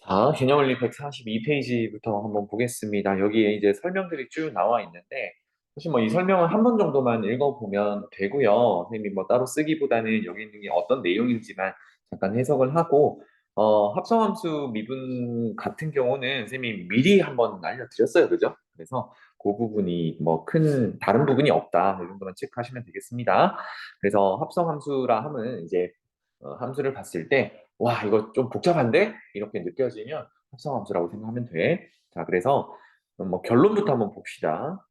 자, 개념원리 142페이지부터 한번 보겠습니다. 여기에 이제 설명들이 쭉 나와 있는데, 사실 뭐 이 설명은 한 번 정도만 읽어보면 되고요. 선생님이 뭐 따로 쓰기보다는 여기 있는 게 어떤 내용인지만 잠깐 해석을 하고, 합성함수 미분 같은 경우는 선생님이 미리 한번 알려드렸어요. 그죠? 그래서 그 부분이 뭐 큰 다른 부분이 없다. 이 정도만 체크하시면 되겠습니다. 그래서 합성함수라 하면 이제 함수를 봤을 때 와, 이거 좀 복잡한데? 이렇게 느껴지면 합성함수라고 생각하면 돼. 자, 그래서 뭐 결론부터 한번 봅시다.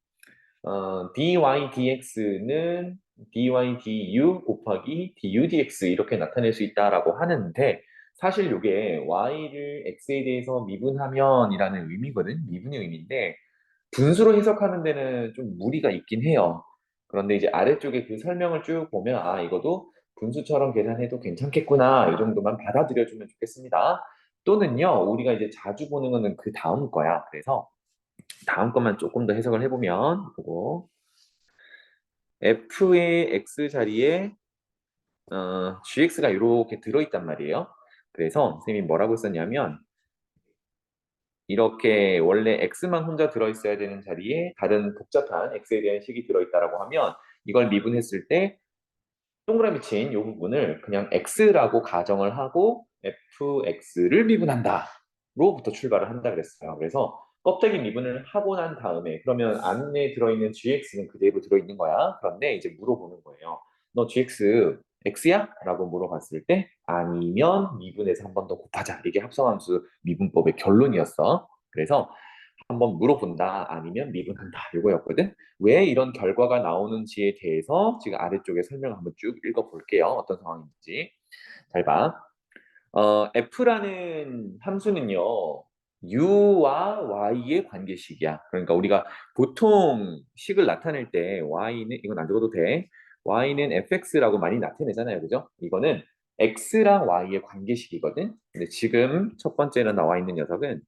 dy dx는 dy du 곱하기 du dx 이렇게 나타낼 수 있다라고 하는데 사실 이게 y를 x에 대해서 미분하면이라는 의미거든. 미분의 의미인데 분수로 해석하는 데는 좀 무리가 있긴 해요. 그런데 이제 아래쪽에 그 설명을 쭉 보면 아, 이것도 분수처럼 계산해도 괜찮겠구나. 이 정도만 받아들여주면 좋겠습니다. 또는요, 우리가 이제 자주 보는 거는 그 다음 거야. 그래서 다음 것만 조금 더 해석을 해보면, 보고, f의 x 자리에 gx가 이렇게 들어있단 말이에요. 그래서 선생님이 뭐라고 썼냐면, 이렇게 원래 x만 혼자 들어있어야 되는 자리에 다른 복잡한 x에 대한 식이 들어있다라고 하면 이걸 미분했을 때 동그라미 친 이 부분을 그냥 x라고 가정을 하고 fx를 미분한다. 로부터 출발을 한다 그랬어요. 그래서 껍데기 미분을 하고 난 다음에 그러면 안에 들어있는 gx는 그대로 들어있는 거야. 그런데 이제 물어보는 거예요. 너 gx x야? 라고 물어봤을 때 아니면 미분해서 한 번 더 곱하자. 이게 합성함수 미분법의 결론이었어. 그래서 한번 물어본다 아니면 미분한다 이거였거든. 왜 이런 결과가 나오는지에 대해서 지금 아래쪽에 설명을 한번 쭉 읽어볼게요. 어떤 상황인지. 잘 봐. f라는 함수는요. u와 y의 관계식이야. 그러니까 우리가 보통 식을 나타낼 때 y는 이건 안 적어도 돼. y는 fx라고 많이 나타내잖아요. 그죠? 이거는 x랑 y의 관계식이거든. 근데 지금 첫 번째로 나와 있는 녀석은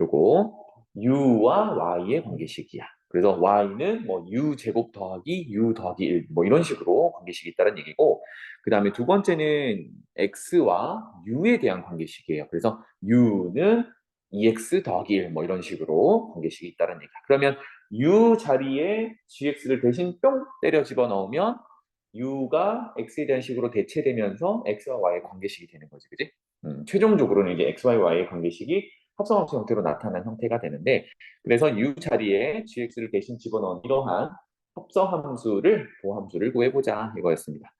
요거 u와 y의 관계식이야. 그래서 y는 뭐 u 제곱 더하기 u 더하기 1, 뭐 이런 식으로 관계식이 있다는 얘기고, 그 다음에 두 번째는 x와 u에 대한 관계식이에요. 그래서 u는 2x 더하기 1, 뭐 이런 식으로 관계식이 있다는 얘기야. 그러면 u 자리에 gx를 대신 뿅 때려 집어넣으면 u가 x에 대한 식으로 대체되면서 x와 y의 관계식이 되는 거지, 그지? 최종적으로는 이제 x와 y의 관계식이 합성함수 형태로 나타난 형태가 되는데 그래서 u 자리에 gx를 대신 집어넣은 이러한 합성함수를 도함수를 구해보자 이거였습니다.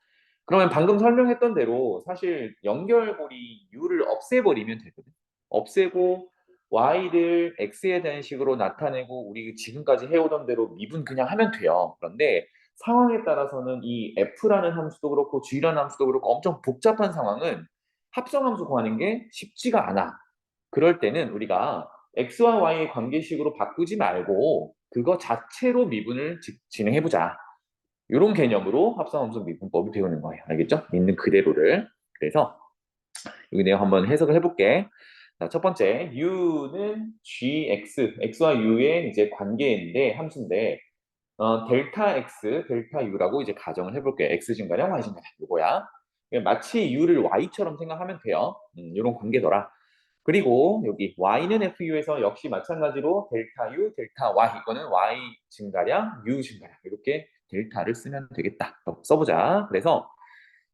그러면 방금 설명했던 대로 사실 연결고리 u를 없애버리면 되거든. 없애고 y를 x에 대한 식으로 나타내고 우리 지금까지 해오던 대로 미분 그냥 하면 돼요. 그런데 상황에 따라서는 이 f라는 함수도 그렇고 g라는 함수도 그렇고 엄청 복잡한 상황은 합성함수 구하는 게 쉽지가 않아. 그럴 때는 우리가 x와 y의 관계식으로 바꾸지 말고 그거 자체로 미분을 진행해보자. 이런 개념으로 합성함수 미분법을 배우는 거예요. 알겠죠? 있는 그대로를. 그래서 여기 내가 한번 해석을 해볼게. 자, 첫 번째, u는 gx, x와 u의 이제 관계인데 함수인데 델타 x, 델타 u라고 이제 가정을 해볼게요. x 증가량, y 증가량 이거야. 마치 u를 y처럼 생각하면 돼요. 이런 관계더라. 그리고 여기 y는 fu에서 역시 마찬가지로 델타 u, 델타 y 이거는 y 증가량, u 증가량 이렇게 델타를 쓰면 되겠다. 써보자. 그래서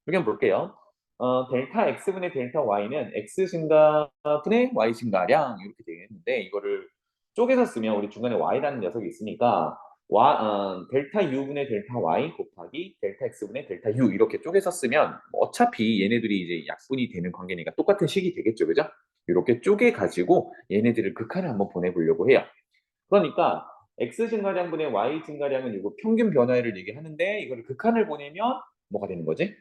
여기 한번 볼게요. 델타 x분의 델타 y는 x 증가분의 y 증가량 이렇게 되겠는데 이거를 쪼개서 쓰면 우리 중간에 y라는 녀석이 있으니까 델타 u분의 델타 y 곱하기 델타 x분의 델타 u 이렇게 쪼개서 쓰면 어차피 얘네들이 이제 약분이 되는 관계니까 똑같은 식이 되겠죠, 그죠? 이렇게 쪼개 가지고 얘네들을 극한을 한번 보내보려고 해요. 그러니까 x 증가량분의 y 증가량은 이거 평균 변화를 얘기하는데 이거를 극한을 보내면 뭐가 되는 거지?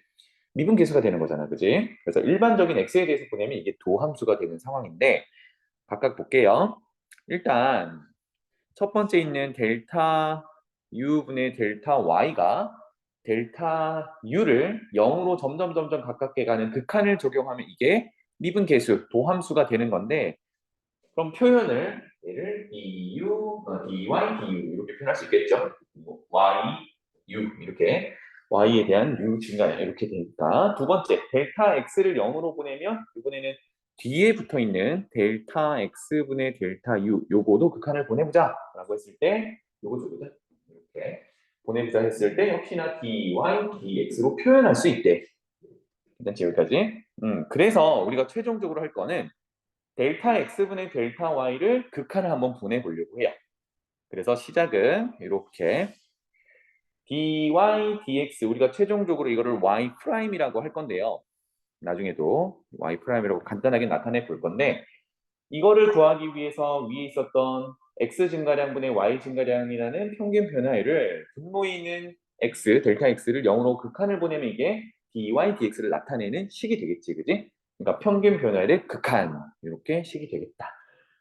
미분계수가 되는 거잖아, 그지? 그래서 일반적인 x에 대해서 보내면 이게 도함수가 되는 상황인데 각각 볼게요. 일단 첫 번째 있는 델타 u분의 델타 y가 델타 u를 0으로 점점 가깝게 가는 극한을 적용하면 이게 미분계수, 도함수가 되는 건데 그럼 표현을 얘를 dy, du 이렇게 표현할 수 있겠죠? 뭐, y, u 이렇게 y에 대한 u 증가 이렇게 되니까 두 번째 델타 x를 0으로 보내면 이번에는 뒤에 붙어 있는 델타 x분의 델타 u 요거도 극한을 보내보자 라고 했을 때 요거 보자 이렇게 보내보자 했을 때 역시나 dy dx로 표현할 수 있대. 일단 여기까지. 그래서 우리가 최종적으로 할 거는 델타 x분의 델타 y를 극한을 한번 보내보려고 해요. 그래서 시작은 이렇게 dy dx 우리가 최종적으로 이거를 y 프라임이라고 할 건데요. 나중에도 y 프라임이라고 간단하게 나타내 볼 건데 이거를 구하기 위해서 위에 있었던 x 증가량분의 y 증가량이라는 평균 변화율을 분모에 있는 x, 델타 x를 0으로 극한을 보내면 이게 dy, dx를 나타내는 식이 되겠지, 그지? 그러니까 평균 변화율의 극한, 이렇게 식이 되겠다.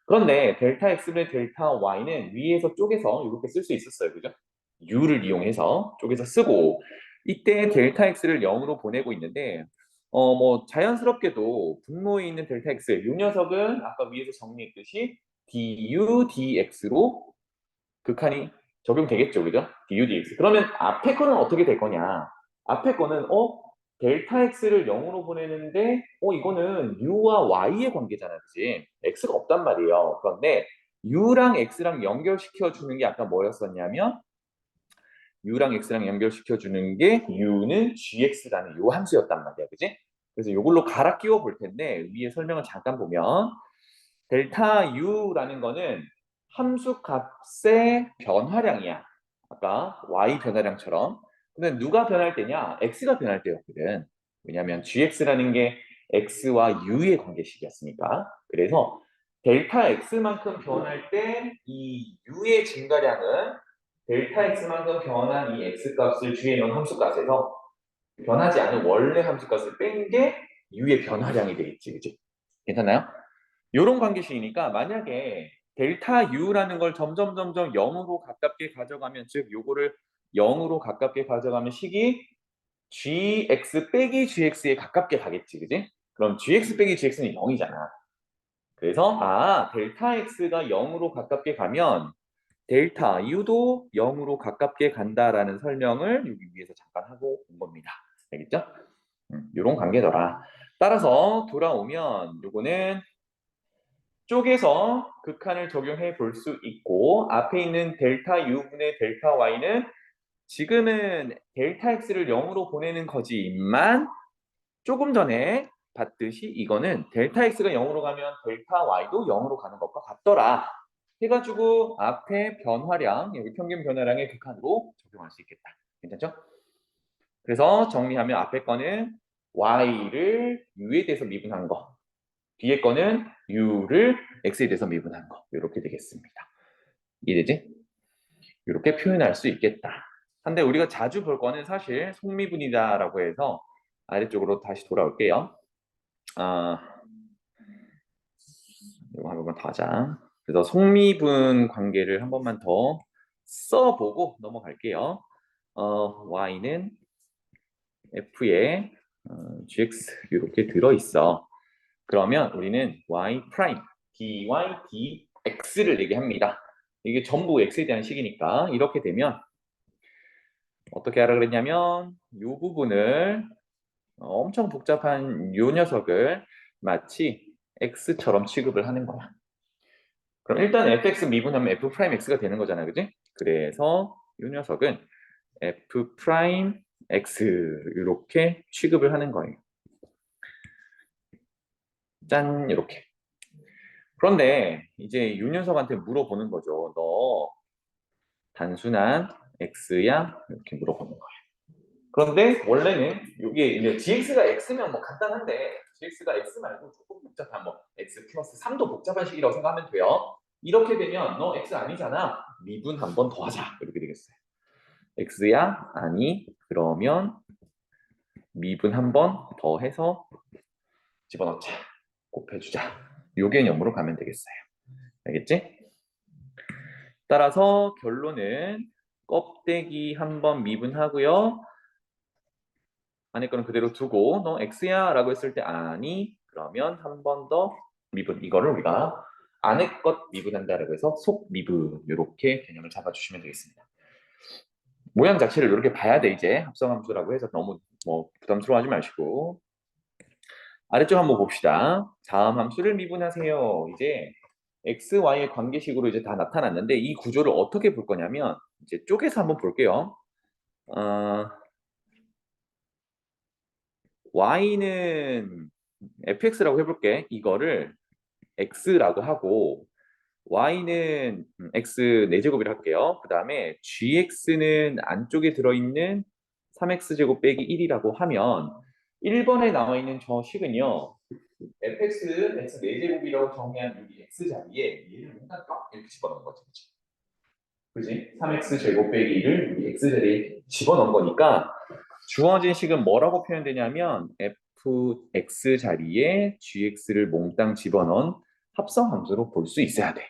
그런데 델타 x분의 델타 y는 위에서 쪼개서 이렇게 쓸 수 있었어요, 그죠? u를 이용해서 쪼개서 쓰고 이때 델타 x를 0으로 보내고 있는데 뭐 자연스럽게도 분모에 있는 델타 x 이 녀석은 아까 위에서 정리했듯이 du dx로 극한이 적용되겠죠, 그죠? du dx. 그러면 앞에 거는 어떻게 될 거냐? 앞에 거는 델타 x를 0으로 보내는데 이거는 u와 y의 관계잖아, 그지? x가 없단 말이에요. 그런데 u랑 x랑 연결시켜 주는 게 아까 뭐였었냐면 u랑 x랑 연결시켜 주는 게 u는 gx라는 요 함수였단 말이야, 그지? 그래서 이걸로 갈아 끼워 볼 텐데 위에 설명을 잠깐 보면 델타 u라는 거는 함수 값의 변화량이야. 아까 y 변화량처럼. 근데 누가 변할 때냐? x가 변할 때였거든. 왜냐하면 gx라는 게 x와 u의 관계식이었으니까. 그래서 델타 x만큼 변할 때 이 u의 증가량은 델타 x만큼 변한 이 x 값을 주에 넣은 함수 값에서 변하지 않은 원래 함수 값을 뺀 게 u의 변화량이 되겠지, 그지? 괜찮나요? 이런 관계식이니까 만약에 델타 u라는 걸 점점 0으로 가깝게 가져가면 즉 요거를 0으로 가깝게 가져가면 식이 gx 빼기 gx에 가깝게 가겠지, 그지? 그럼 gx 빼기 gx는 0이잖아. 그래서 델타 x가 0으로 가깝게 가면 델타 u도 0으로 가깝게 간다라는 설명을 여기 위에서 잠깐 하고 온 겁니다. 알겠죠? 이런 관계더라. 따라서 돌아오면 요거는 쪽에서 극한을 적용해 볼 수 있고 앞에 있는 델타 u분의 델타 y는 지금은 델타 x를 0으로 보내는 거지만 조금 전에 봤듯이 이거는 델타 x가 0으로 가면 델타 y도 0으로 가는 것과 같더라. 해가지고 앞에 변화량, 여기 평균 변화량의 극한으로 적용할 수 있겠다. 괜찮죠? 그래서 정리하면 앞에 거는 y를 u에 대해서 미분한 거, 뒤에 거는 u를 x에 대해서 미분한 거 이렇게 되겠습니다. 이해되지? 이렇게 표현할 수 있겠다. 근데 우리가 자주 볼 거는 사실 속미분이다라고 해서 아래쪽으로 다시 돌아올게요. 이거 한 번만 더 하자. 그래서 속미분 관계를 한 번만 더 써보고 넘어갈게요. y는 f에 gx 이렇게 들어있어. 그러면 우리는 y 프라임 dy dx를 얘기합니다. 이게 전부 x에 대한 식이니까 이렇게 되면 어떻게 하라 그랬냐면 이 부분을 엄청 복잡한 이 녀석을 마치 x처럼 취급을 하는 거야. 그럼 일단 fx 미분하면 f 프라임 x가 되는 거잖아, 그지? 그래서 이 녀석은 f 프라임 x 이렇게 취급을 하는 거예요. 짠, 이렇게. 그런데 이제 이 녀석한테 물어보는 거죠. 너 단순한 x야? 이렇게 물어보는 거예요. 그런데 원래는 이게 이제 gx가 x면 뭐 간단한데 gx가 x 말고 조금 복잡한 뭐 x 플러스 3도 복잡한 식이라고 생각하면 돼요. 이렇게 되면 너 x 아니잖아. 미분 한 번 더 하자. 이렇게 되겠어요. x야? 아니. 그러면 미분 한 번 더 해서 집어넣자. 곱해주자. 요 개념으로 가면 되겠어요. 알겠지? 따라서 결론은 껍데기 한 번 미분하고요. 안에 거는 그대로 두고 너 x야 라고 했을 때 아니 그러면 한 번 더 미분 이거를 우리가 안에 것 미분한다라고 해서 속미분 이렇게 개념을 잡아주시면 되겠습니다. 모양 자체를 이렇게 봐야 돼 이제 합성함수라고 해서 너무 뭐 부담스러워하지 마시고 아래쪽 한번 봅시다. 다음 함수를 미분하세요. 이제 x, y의 관계식으로 이제 다 나타났는데 이 구조를 어떻게 볼 거냐면 이제 쪼개서 한번 볼게요. y는 fx라고 해볼게. 이거를 x라고 하고 y는 x 4제곱이라 할게요. 그 다음에 gx는 안쪽에 들어있는 3x 제곱 빼기 1이라고 하면 1번에 나와 있는 저 식은요. fx x 4제곱이라고 정의한 여기 x 자리에 얘를 뭔가 딱 이렇게 집어넣은 거지. 그지? 3x 제곱 빼기 1을 여기 x 자리에 집어넣은 거니까 주어진 식은 뭐라고 표현되냐면 fx 자리에 gx를 몽땅 집어넣은 합성 함수로 볼 수 있어야 돼.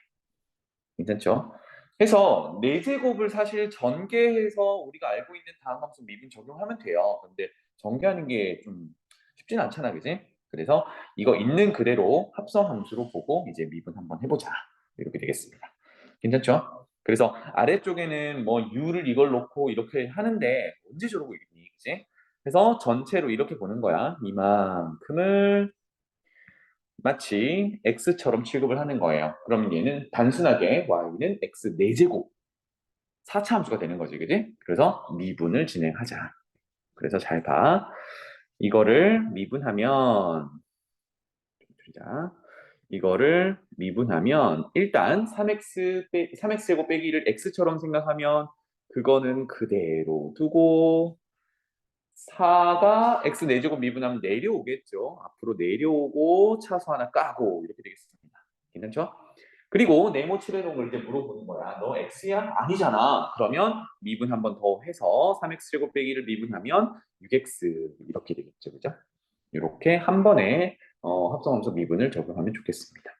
괜찮죠? 해서 4제곱을 사실 전개해서 우리가 알고 있는 다음 함수 미분 적용하면 돼요. 근데 전개하는 게 좀 쉽진 않잖아, 그지? 그래서 이거 있는 그대로 합성 함수로 보고 이제 미분 한번 해보자. 이렇게 되겠습니다. 괜찮죠? 그래서 아래쪽에는 뭐 u를 이걸 놓고 이렇게 하는데 언제 저러고 있니, 그지? 그래서 전체로 이렇게 보는 거야. 이만큼을 마치 x처럼 취급을 하는 거예요. 그럼 얘는 단순하게 y는 x 4제곱 4차 함수가 되는 거지, 그지? 그래서 미분을 진행하자. 그래서 잘 봐. 이거를 미분하면 자, 이거를 미분하면 일단 3x 제곱 빼기를 x처럼 생각하면 그거는 그대로 두고 4가 x 4제곱 미분하면 내려오겠죠. 앞으로 내려오고 차수 하나 까고 이렇게 되겠습니다. 괜찮죠? 그리고 네모 칠해놓은 걸 이제 물어보는 거야. 너 x야? 아니잖아. 그러면 미분 한 번 더 해서 3x 제곱 빼기를 미분하면 6x 이렇게 되겠죠. 그죠? 이렇게 한 번에 합성함수 미분을 적용하면 좋겠습니다.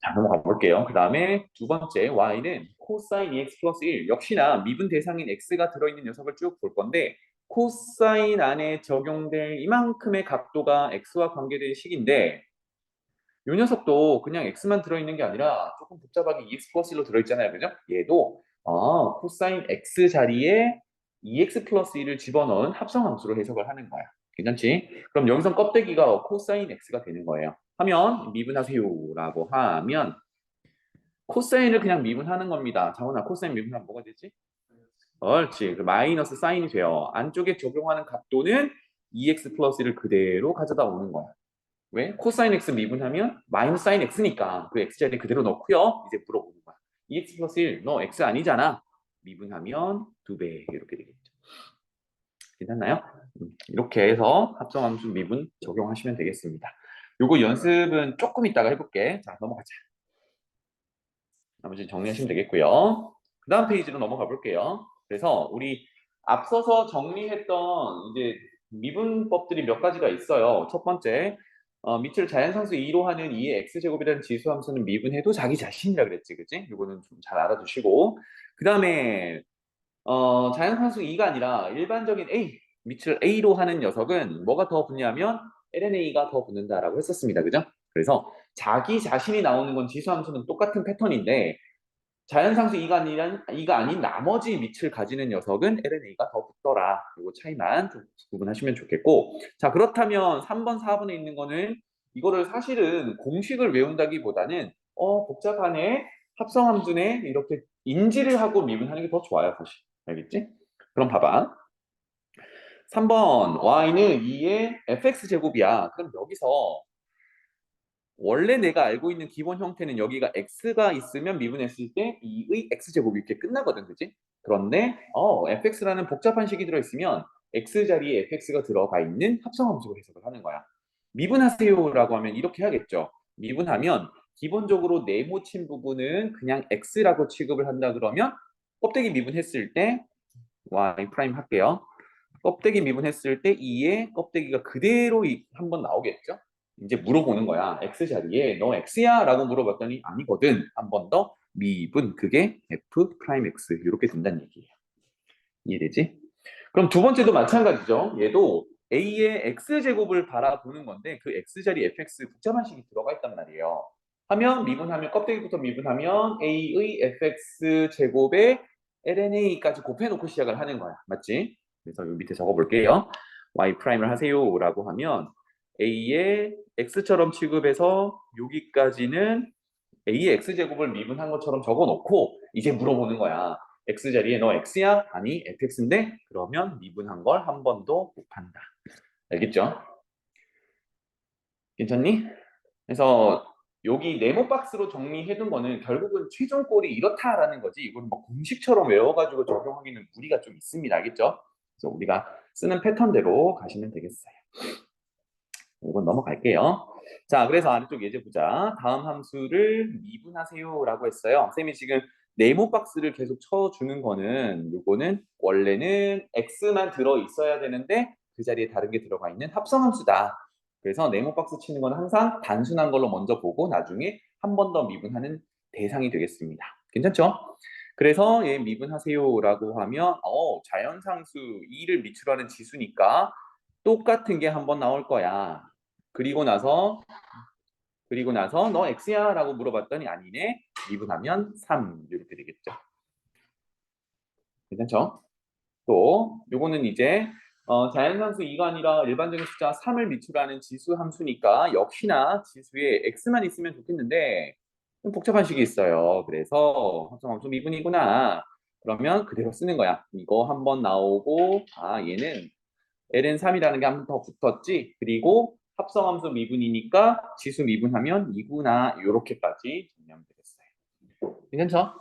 자, 넘어가 볼게요. 그 다음에 두 번째 y는 코사인 2x 플러스 1 역시나 미분 대상인 x가 들어있는 녀석을 쭉 볼 건데 코사인 안에 적용될 이만큼의 각도가 x와 관계된 식인데 이 녀석도 그냥 x만 들어있는 게 아니라 조금 복잡하게 2x 플러스 1로 들어있잖아요. 그죠? 얘도 코사인 x 자리에 2x 플러스 1을 집어넣은 합성함수로 해석을 하는 거야. 괜찮지? 그럼 여기서 껍데기가 코사인 x가 되는 거예요. 하면 미분하세요라고 하면 코사인을 그냥 미분하는 겁니다. 장훈아, 코사인 미분하면 뭐가 되지? 옳지. 그 마이너스 사인이 돼요. 안쪽에 적용하는 각도는 2x 플러스 1을 그대로 가져다 오는 거야. 왜? 코사인 x 미분하면 마이너스 사인 x니까 그 x 자리 그대로 넣고요. 이제 물어보는 거야. 2x 플러스 1, 너 x 아니잖아. 미분하면 2배 이렇게 되겠죠. 괜찮나요? 이렇게 해서 합성함수 미분 적용하시면 되겠습니다. 요거 연습은 조금 이따가 해볼게. 자, 넘어가자. 나머지 정리하시면 되겠고요. 그 다음 페이지로 넘어가 볼게요. 그래서 우리 앞서서 정리했던 이제 미분법들이 몇 가지가 있어요. 첫 번째, 밑을 자연상수 2로 하는 2의 x제곱이라는 지수함수는 미분해도 자기 자신이라 그랬지, 그치? 이거는 좀 잘 알아두시고. 그 다음에 자연상수 2가 아니라 일반적인 A, 밑을 A로 하는 녀석은 뭐가 더 붙냐면 LNA가 더 붙는다라고 했었습니다. 그죠? 그래서 자기 자신이 나오는 건 지수함수는 똑같은 패턴인데 자연상수 2가 아닌 나머지 밑을 가지는 녀석은 LNA가 더 붙더라. 이거 차이만 좀 구분하시면 좋겠고 자 그렇다면 3번, 4번에 있는 거는 이거를 사실은 공식을 외운다기보다는 복잡하네 합성함수네 이렇게 인지를 하고 미분하는 게 더 좋아요. 사실. 알겠지? 그럼 봐봐. 3번 y는 2의 fx제곱이야. 그럼 여기서 원래 내가 알고 있는 기본 형태는 여기가 x가 있으면 미분했을 때 2의 x제곱이 이렇게 끝나거든. 그지? 그런데 fx라는 복잡한 식이 들어있으면 x 자리에 fx가 들어가 있는 합성함수로 해석을 하는 거야. 미분하세요라고 하면 이렇게 해야겠죠. 미분하면 기본적으로 네모친 부분은 그냥 x라고 취급을 한다 그러면 껍데기 미분했을 때 y 프라임 할게요. 껍데기 미분했을 때 2의 껍데기가 그대로 한번 나오겠죠? 이제 물어보는 거야. x 자리에 너 x야? 라고 물어봤더니 아니거든. 한 번 더 미분 그게 f 프라임 x 이렇게 된다는 얘기예요. 이해되지? 그럼 두 번째도 마찬가지죠. 얘도 a의 x제곱을 바라보는 건데 그 x자리 fx 복잡한 식이 들어가 있단 말이에요. 하면 미분하면 껍데기부터 미분하면 a의 fx제곱에 lna까지 곱해놓고 시작을 하는 거야. 맞지? 그래서 여기 밑에 적어볼게요. y 프라임을 하세요 라고 하면 a의 x처럼 취급해서 여기까지는 a의 x제곱을 미분한 것처럼 적어놓고 이제 물어보는 거야. x 자리에 너 x야? 아니 fx인데? 그러면 미분한 걸 한 번 더 곱한다. 알겠죠? 괜찮니? 그래서 여기 네모 박스로 정리해둔 거는 결국은 최종 꼴이 이렇다라는 거지. 이걸 뭐 공식처럼 외워가지고 적용하기는 무리가 좀 있습니다. 알겠죠? 그래서 우리가 쓰는 패턴대로 가시면 되겠어요. 이건 넘어갈게요. 자, 그래서 아래쪽 예제 보자. 다음 함수를 미분하세요라고 했어요. 쌤이 지금 네모 박스를 계속 쳐주는 거는 요거는 원래는 x만 들어 있어야 되는데 그 자리에 다른 게 들어가 있는 합성함수다. 그래서 네모 박스 치는 건 항상 단순한 걸로 먼저 보고 나중에 한 번 더 미분하는 대상이 되겠습니다. 괜찮죠? 그래서 얘 미분하세요라고 하면 자연상수 2를 미출하는 지수니까 똑같은 게 한 번 나올 거야. 그리고 나서 너 x야? 라고 물어봤더니 아니네. 미분하면 3 이렇게 되겠죠. 괜찮죠? 또 요거는 이제 자연상수 2가 아니라 일반적인 숫자 3을 미출하는 지수 함수니까 역시나 지수에 x만 있으면 좋겠는데 좀 복잡한 식이 있어요. 그래서 합성함수 미분이구나. 그러면 그대로 쓰는 거야. 이거 한 번 나오고 얘는 ln3이라는 게 한 번 더 붙었지. 그리고 합성함수 미분이니까 지수 미분하면 2구나. 이렇게까지 정리하면 되겠어요. 괜찮죠?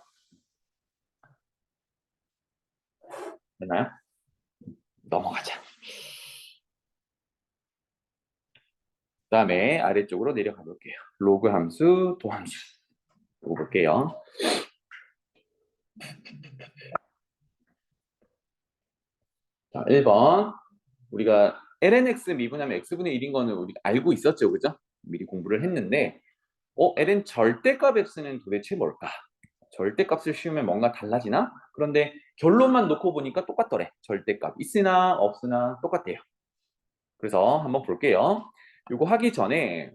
됐나요? 넘어가자. 그 다음에 아래쪽으로 내려가 볼게요. 로그 함수, 도함수. 이거 볼게요. 자, 1번. 우리가 lnx 미분하면 x분의 1인 거는 우리가 알고 있었죠. 그죠? 미리 공부를 했는데 ln 절대값 x는 도대체 뭘까? 절대값을 씌우면 뭔가 달라지나? 그런데 결론만 놓고 보니까 똑같더래. 절대값 있으나 없으나 똑같대요. 그래서 한번 볼게요. 이거 하기 전에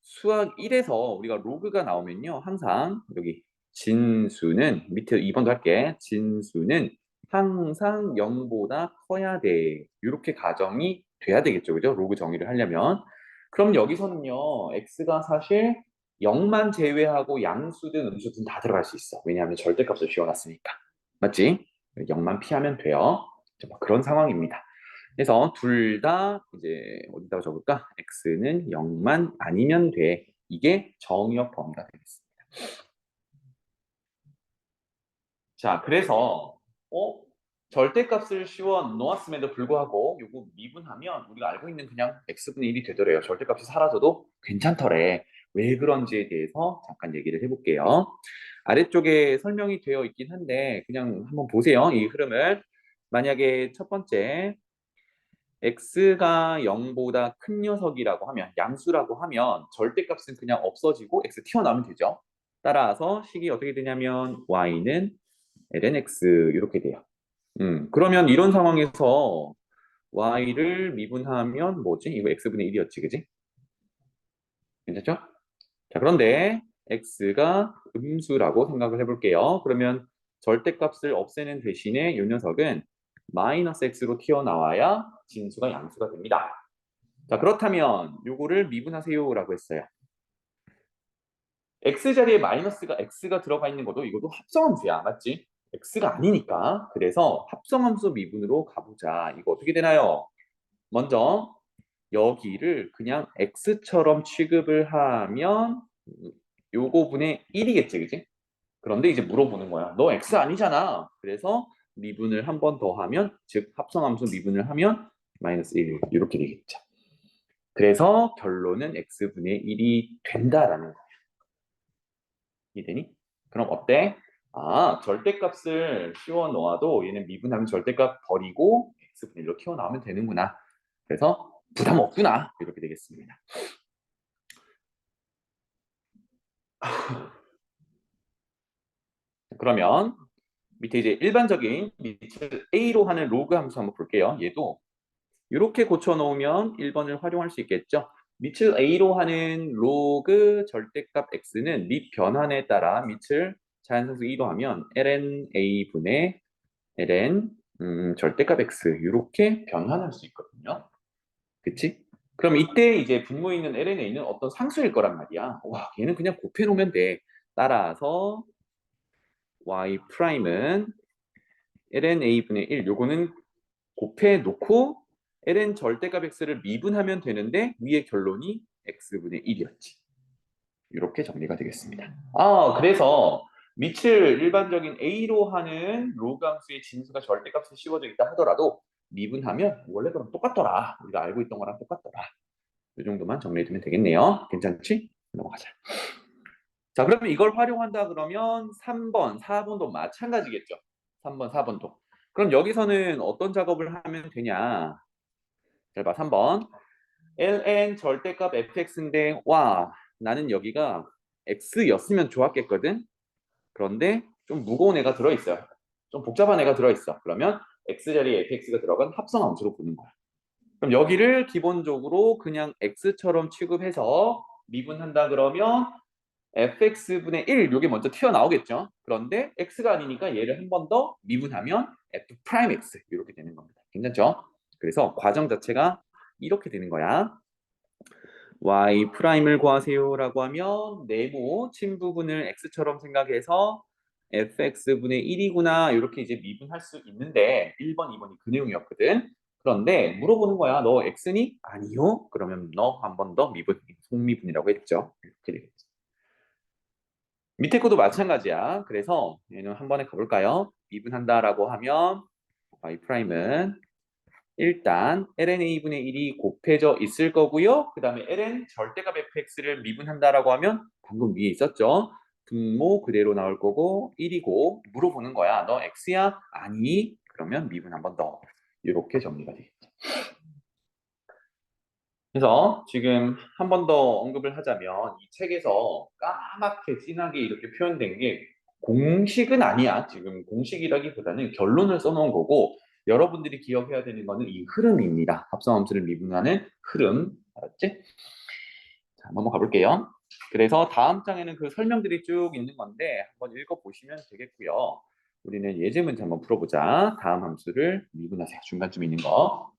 수학 1에서 우리가 로그가 나오면요. 항상 여기 진수는 밑에 2번도 할게. 진수는 항상 0보다 커야 돼. 이렇게 가정이 돼야 되겠죠. 그죠? 로그 정의를 하려면. 그럼 여기서는요. x가 사실 0만 제외하고 양수든 음수든 다 들어갈 수 있어. 왜냐하면 절대값을 씌워놨으니까. 맞지? 0만 피하면 돼요. 뭐 그런 상황입니다. 그래서 둘 다 이제 어디다가 적을까? x는 0만 아니면 돼. 이게 정의역 범위가 되겠습니다. 자, 그래서 절대값을 씌워 놓았음에도 불구하고 요거 미분하면 우리가 알고 있는 그냥 x분의 1이 되더래요. 절대값이 사라져도 괜찮더래. 왜 그런지에 대해서 잠깐 얘기를 해볼게요. 아래쪽에 설명이 되어 있긴 한데 그냥 한번 보세요. 이 흐름을. 만약에 첫 번째 x가 0보다 큰 녀석이라고 하면 양수라고 하면 절대값은 그냥 없어지고 x 튀어나오면 되죠. 따라서 식이 어떻게 되냐면 y는 ln x 이렇게 돼요. 그러면 이런 상황에서 y를 미분하면 뭐지? 이거 x분의 1이었지, 그지? 괜찮죠? 자, 그런데 x가 음수라고 생각을 해볼게요. 그러면 절대값을 없애는 대신에 이 녀석은 마이너스 x로 튀어나와야 진수가 양수가 됩니다. 자, 그렇다면 요거를 미분하세요라고 했어요. x 자리에 마이너스가 x가 들어가 있는 것도 이것도 합성함수야. 맞지? x가 아니니까. 그래서 합성함수 미분으로 가보자. 이거 어떻게 되나요? 먼저 여기를 그냥 x처럼 취급을 하면 요거 분의 1이겠지, 그지? 그런데 이제 물어보는 거야. 너 x 아니잖아. 그래서 미분을 한 번 더 하면, 즉 합성함수 미분을 하면 마이너스 1 이렇게 되겠죠. 그래서 결론은 x분의 1이 된다라는 거야. 이해되니? 그럼 어때? 절대값을 씌워 놓아도 얘는 미분하면 절대값 버리고 x분의 1로 튀어나오면 되는구나. 그래서 부담 없구나. 이렇게 되겠습니다. 그러면 밑에 이제 일반적인 밑을 a로 하는 로그 함수 한번 볼게요. 얘도 이렇게 고쳐 놓으면 1번을 활용할 수 있겠죠. 밑을 a로 하는 로그 절대값 x는 밑 변환에 따라 밑을 자연상수 2로 하면 ln a분의 ln 절대값 x 이렇게 변환할 수 있거든요. 그치? 그럼 이때 이제 분모에 있는 lna는 어떤 상수일 거란 말이야. 와, 얘는 그냥 곱해 놓으면 돼. 따라서 y 프라임은 lna분의 1, 요거는 곱해 놓고 ln 절대값 x를 미분하면 되는데 위의 결론이 x분의 1이었지. 이렇게 정리가 되겠습니다. 그래서 밑을 일반적인 a로 하는 로그 함수의 진수가 절대값에 씌워져 있다 하더라도 미분하면 원래 그럼 똑같더라. 우리가 알고 있던 거랑 똑같더라. 이 정도만 정리해두면 되겠네요. 괜찮지? 넘어가자. 자, 그러면 이걸 활용한다 그러면 3번, 4번도 마찬가지겠죠. 3번, 4번도. 그럼 여기서는 어떤 작업을 하면 되냐? 잘 봐, 3번. ln 절대값 fx인데 와, 나는 여기가 x였으면 좋았겠거든. 그런데 좀 무거운 애가 들어있어요. 좀 복잡한 애가 들어있어. 그러면 x자리에 fx가 들어간 합성함수로 보는 거야. 그럼 여기를 기본적으로 그냥 x처럼 취급해서 미분한다 그러면 fx분의 1 요게 먼저 튀어나오겠죠. 그런데 x가 아니니까 얘를 한 번 더 미분하면 f'x 이렇게 되는 겁니다. 괜찮죠? 그래서 과정 자체가 이렇게 되는 거야. y 프라임을 구하세요라고 하면 네모 친부분을 x처럼 생각해서 fx분의 1이구나 이렇게 이제 미분할 수 있는데 1번, 2번이 그 내용이었거든. 그런데 물어보는 거야. 너 x니? 아니요. 그러면 너 한 번 더 미분, 속미분이라고 했죠. 이렇게 되겠죠. 밑에 것도 마찬가지야. 그래서 얘는 한 번에 가볼까요? 미분한다라고 하면 y 프라임은 일단 ln a분의 1이 곱해져 있을 거고요. 그 다음에 ln 절대값 fx를 미분한다라고 하면 방금 위에 있었죠. 분모 그대로 나올 거고 1이고 물어보는 거야. 너 x야? 아니? 그러면 미분 한 번 더. 이렇게 정리가 되겠죠. 그래서 지금 한 번 더 언급을 하자면 이 책에서 까맣게 진하게 이렇게 표현된 게 공식은 아니야. 지금 공식이라기보다는 결론을 써놓은 거고 여러분들이 기억해야 되는 거는 이 흐름입니다. 합성함수를 미분하는 흐름. 알았지? 자, 한번 가볼게요. 그래서 다음 장에는 그 설명들이 쭉 있는 건데 한번 읽어보시면 되겠고요. 우리는 예제 문제 한번 풀어보자. 다음 함수를 미분하세요. 중간쯤 있는 거.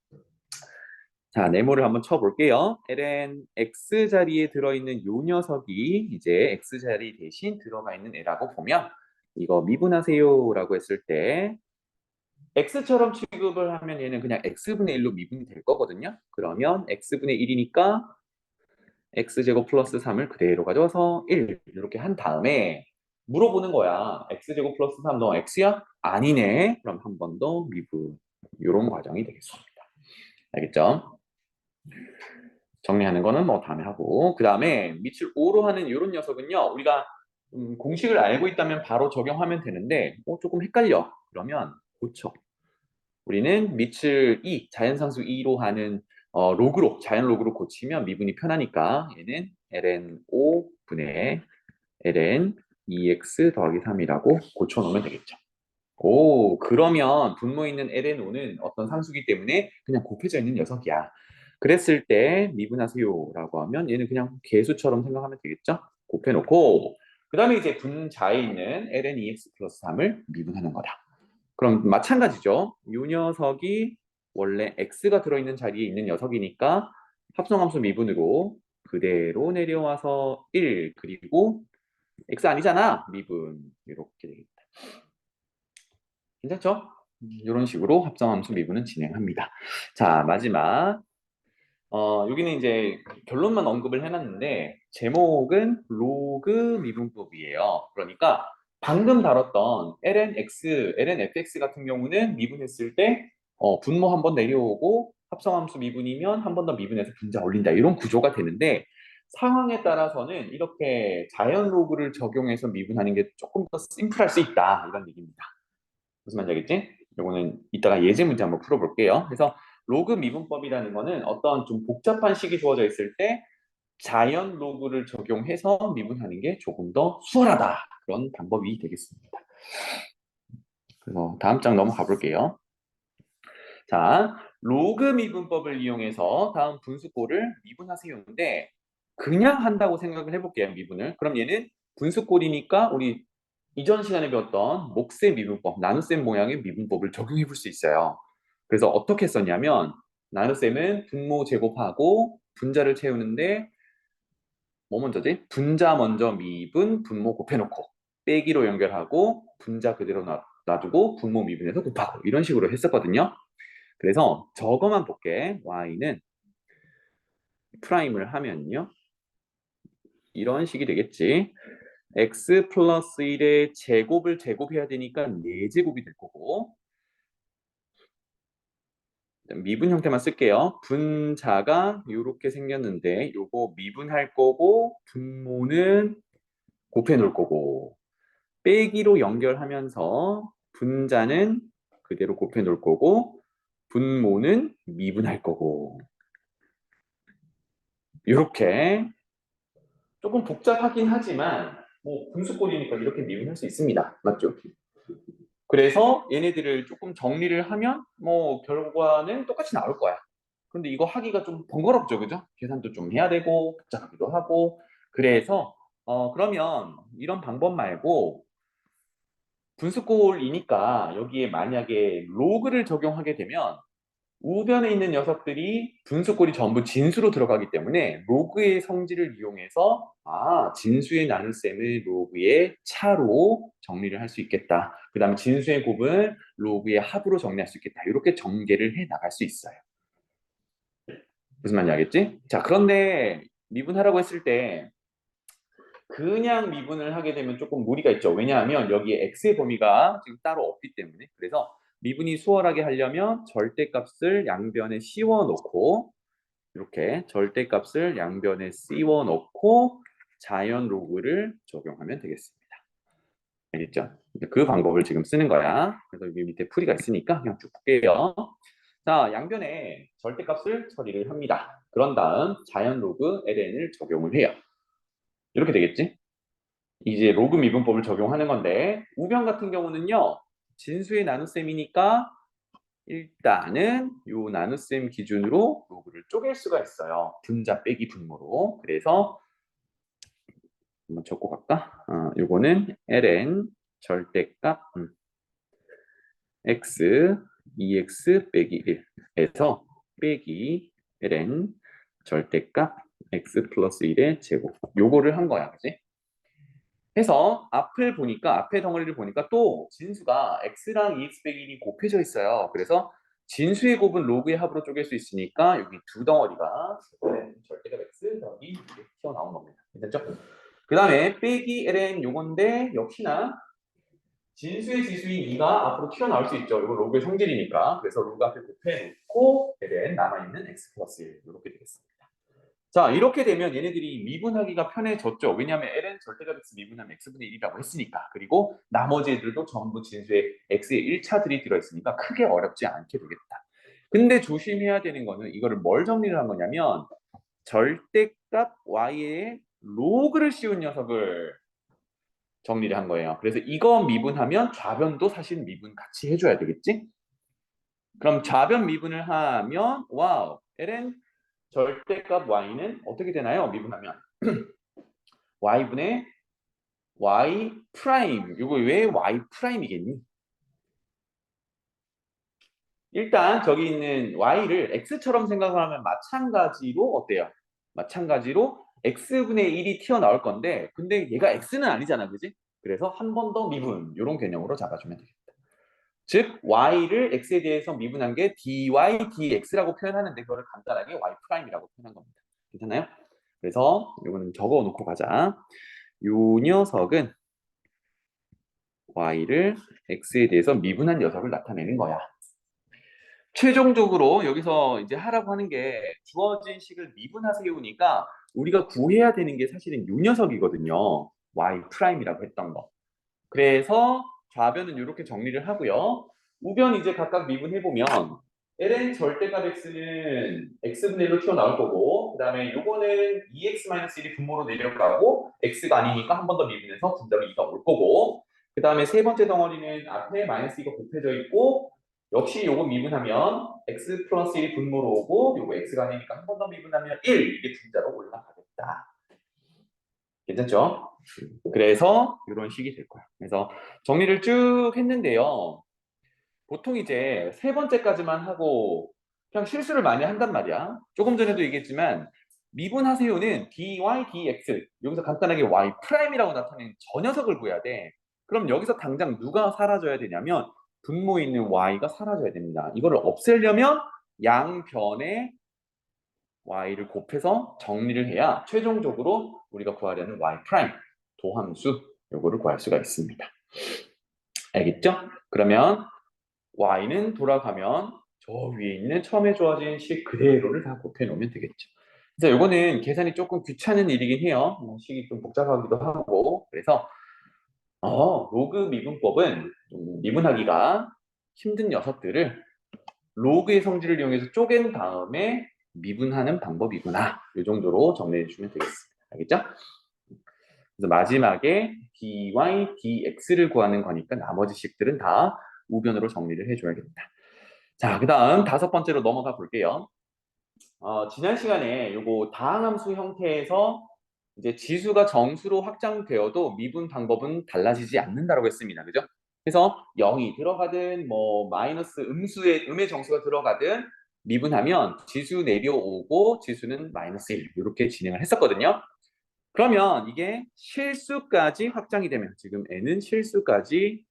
자, 네모를 한번 쳐볼게요. ln x 자리에 들어있는 요 녀석이 이제 x 자리 대신 들어가 있는 애라고 보면 이거 미분하세요라고 했을 때 x처럼 취급을 하면 얘는 그냥 x분의 1로 미분이 될 거거든요. 그러면 x분의 1이니까 x제곱 플러스 3을 그대로 가져와서 1 이렇게 한 다음에 물어보는 거야. x제곱 플러스 3 너 x야? 아니네. 그럼 한 번 더 미분. 이런 과정이 되겠습니다. 알겠죠? 정리하는 거는 뭐 다음에 하고 그 다음에 밑을 5로 하는 이런 녀석은요 우리가 공식을 알고 있다면 바로 적용하면 되는데 조금 헷갈려 그러면 고쳐 우리는 밑을 2 자연상수 2로 하는 로그로 자연 로그로 고치면 미분이 편하니까 얘는 ln 5분의 ln 2x 더하기 3이라고 고쳐놓으면 되겠죠. 오, 그러면 분모에 있는 ln5는 어떤 상수기 때문에 그냥 곱해져 있는 녀석이야. 그랬을 때 미분하세요라고 하면 얘는 그냥 개수처럼 생각하면 되겠죠? 곱해놓고 그 다음에 이제 분자에 있는 ln 2x 플러스 3을 미분하는 거다. 그럼 마찬가지죠. 이 녀석이 원래 x가 들어있는 자리에 있는 녀석이니까 합성함수 미분으로 그대로 내려와서 1 그리고 x 아니잖아. 미분 이렇게 되겠다. 괜찮죠? 이런 식으로 합성함수 미분은 진행합니다. 자, 마지막. 여기는 이제 결론만 언급을 해놨는데, 제목은 로그 미분법이에요. 그러니까 방금 다뤘던 lnx, lnfx 같은 경우는 미분했을 때, 분모 한 번 내려오고, 합성함수 미분이면 한 번 더 미분해서 분자 올린다. 이런 구조가 되는데, 상황에 따라서는 이렇게 자연 로그를 적용해서 미분하는 게 조금 더 심플할 수 있다. 이런 얘기입니다. 무슨 말인지 알겠지? 요거는 이따가 예제 문제 한번 풀어볼게요. 그래서 로그 미분법이라는 거는 어떤 좀 복잡한 식이 주어져 있을 때 자연 로그를 적용해서 미분하는 게 조금 더 수월하다. 그런 방법이 되겠습니다. 그래서 다음 장 넘어가 볼게요. 자, 로그 미분법을 이용해서 다음 분수꼴을 미분하세요인데 그냥 한다고 생각을 해볼게요. 미분을. 그럼 얘는 분수꼴이니까 우리 이전 시간에 배웠던 몫의 미분법, 나눗셈 모양의 미분법을 적용해 볼 수 있어요. 그래서 어떻게 썼냐면 나눗셈은 분모 제곱하고 분자를 채우는데 뭐 먼저지? 분자 먼저 미분, 분모 곱해놓고 빼기로 연결하고 분자 그대로 놔두고 분모 미분해서 곱하고 이런 식으로 했었거든요. 그래서 저거만 볼게. y는 프라임을 하면요. 이런 식이 되겠지. x 플러스 1의 제곱을 제곱해야 되니까 4제곱이 될 거고 미분 형태만 쓸게요. 분자가 이렇게 생겼는데 요거 미분할 거고 분모는 곱해 놓을 거고 빼기로 연결하면서 분자는 그대로 곱해 놓을 거고 분모는 미분할 거고 이렇게 조금 복잡하긴 하지만 뭐 분수꼴이니까 이렇게 미분할 수 있습니다. 맞죠? 그래서 얘네들을 조금 정리를 하면 뭐 결과는 똑같이 나올 거야. 근데 이거 하기가 좀 번거롭죠, 그죠? 계산도 좀 해야 되고 복잡하기도 하고 그래서 그러면 이런 방법 말고 분수꼴이니까 여기에 만약에 로그를 적용하게 되면 우변에 있는 녀석들이 분수꼴이 전부 진수로 들어가기 때문에 로그의 성질을 이용해서 진수의 나눗셈을 로그의 차로 정리를 할 수 있겠다. 그 다음에 진수의 곱을 로그의 합으로 정리할 수 있겠다. 이렇게 전개를 해 나갈 수 있어요. 무슨 말인지 알겠지? 자, 그런데 미분하라고 했을 때 그냥 미분을 하게 되면 조금 무리가 있죠. 왜냐하면 여기에 x의 범위가 지금 따로 없기 때문에. 그래서 미분이 수월하게 하려면 절대값을 양변에 씌워 놓고 이렇게 절대값을 양변에 씌워 놓고 자연 로그를 적용하면 되겠습니다. 알겠죠? 그 방법을 지금 쓰는 거야. 그래서 여기 밑에 풀이가 있으니까 그냥 쭉 볼게요. 자, 양변에 절대값을 처리를 합니다. 그런 다음 자연 로그 ln을 적용을 해요. 이렇게 되겠지? 이제 로그 미분법을 적용하는 건데 우변 같은 경우는요. 진수의 나눗셈이니까 일단은 요 나눗셈 기준으로 로그를 쪼갤 수가 있어요. 분자 빼기 분모로. 그래서 한번 적고 갈까? 요거는 ln 절대값 x 2x 빼기 1에서 빼기 ln 절대값 x 플러스 1의 제곱. 요거를 한 거야. 그지? 해서 앞을 보니까 앞에 덩어리를 보니까 또 진수가 x랑 2x 빼기 1이 곱해져 있어요. 그래서 진수의 곱은 로그의 합으로 쪼갤 수 있으니까 여기 두 덩어리가 절대값 x 더하기 이렇게 튀어나온 겁니다. 괜찮죠? 그 다음에 빼기 ln 요건데 역시나 진수의 지수인 2가 앞으로 튀어나올 수 있죠. 이거 로그의 성질이니까. 그래서 로그 앞에 곱해놓고 ln 남아있는 x 플러스 1 이렇게 되겠습니다. 자, 이렇게 되면 얘네들이 미분하기가 편해졌죠. 왜냐하면 ln 절대값 x 미분하면 x분의 1이라고 했으니까. 그리고 나머지 애들도 전부 진수의 x의 1차들이 들어있으니까 크게 어렵지 않게 되겠다. 근데 조심해야 되는 거는 이거를 뭘 정리를 한 거냐면 절대값 y에 로그를 씌운 녀석을 정리를 한 거예요. 그래서 이거 미분하면 좌변도 사실 미분 같이 해줘야 되겠지? 그럼 좌변 미분을 하면 와우, ln 절대값 y는 어떻게 되나요? 미분하면 y분의 y 프라임. 이거 왜 y 프라임이겠니? 일단 저기 있는 y를 x처럼 생각하면 마찬가지로 어때요? 마찬가지로 x분의 1이 튀어나올 건데 근데 얘가 x는 아니잖아. 그지? 그래서 한 번 더 미분 이런 개념으로 잡아주면 되겠다. 즉 y를 x에 대해서 미분한 게 dy dx라고 표현하는데 그거를 간단하게 y 프라임이라고 표현한 겁니다. 괜찮나요? 그래서 이거는 적어 놓고 가자. 요 녀석은 y를 x에 대해서 미분한 녀석을 나타내는 거야. 최종적으로 여기서 이제 하라고 하는 게 주어진 식을 미분하세요니까 우리가 구해야 되는 게 사실은 요 녀석이거든요. y 프라임이라고 했던 거. 그래서 좌변은 이렇게 정리를 하고요. 우변 이제 각각 미분해보면 ln 절대값 x는 x분의 1로 튀어나올 거고 그 다음에 요거는 2x-1이 분모로 내려가고 x가 아니니까 한 번 더 미분해서 분자로 2가 올 거고 그 다음에 세 번째 덩어리는 앞에 마이너스 2가 곱해져 있고 역시 요거 미분하면 x 플러스 1이 분모로 오고 요거 x가 아니니까 한 번 더 미분하면 1 이게 분자로 올라가겠다. 괜찮죠? 그래서 이런 식이 될 거야. 그래서 정리를 쭉 했는데요. 보통 이제 세 번째까지만 하고 그냥 실수를 많이 한단 말이야. 조금 전에도 얘기했지만 미분하세요는 dy dx 여기서 간단하게 y 프라임이라고 나타내는 저 녀석을 구해야 돼. 그럼 여기서 당장 누가 사라져야 되냐면 분모에 있는 y가 사라져야 됩니다. 이거를 없애려면 양변에 y를 곱해서 정리를 해야 최종적으로 우리가 구하려는 y 프라임 도함수 요거를 구할 수가 있습니다. 알겠죠? 그러면 y는 돌아가면 저 위에 있는 처음에 주어진 식 그대로를 다 곱해 놓으면 되겠죠. 그래서 요거는 계산이 조금 귀찮은 일이긴 해요. 식이 좀 복잡하기도 하고. 그래서 로그 미분법은 좀 미분하기가 힘든 녀석들을 로그의 성질을 이용해서 쪼갠 다음에 미분하는 방법이구나. 이 정도로 정리해 주시면 되겠습니다. 알겠죠? 그래서 마지막에 dy, dx를 구하는 거니까 나머지 식들은 다 우변으로 정리를 해줘야겠다. 자, 그 다음 5번째로 넘어가 볼게요. 지난 시간에 요거 다항함수 형태에서 이제 지수가 정수로 확장되어도 미분 방법은 달라지지 않는다고 했습니다. 그죠? 그래서 0이 들어가든 뭐 마이너스 음의 정수가 들어가든 미분하면 지수 내려오고 지수는 마이너스 1 이렇게 진행을 했었거든요. 그러면 이게 실수까지 확장이 되면 지금 n은 실수까지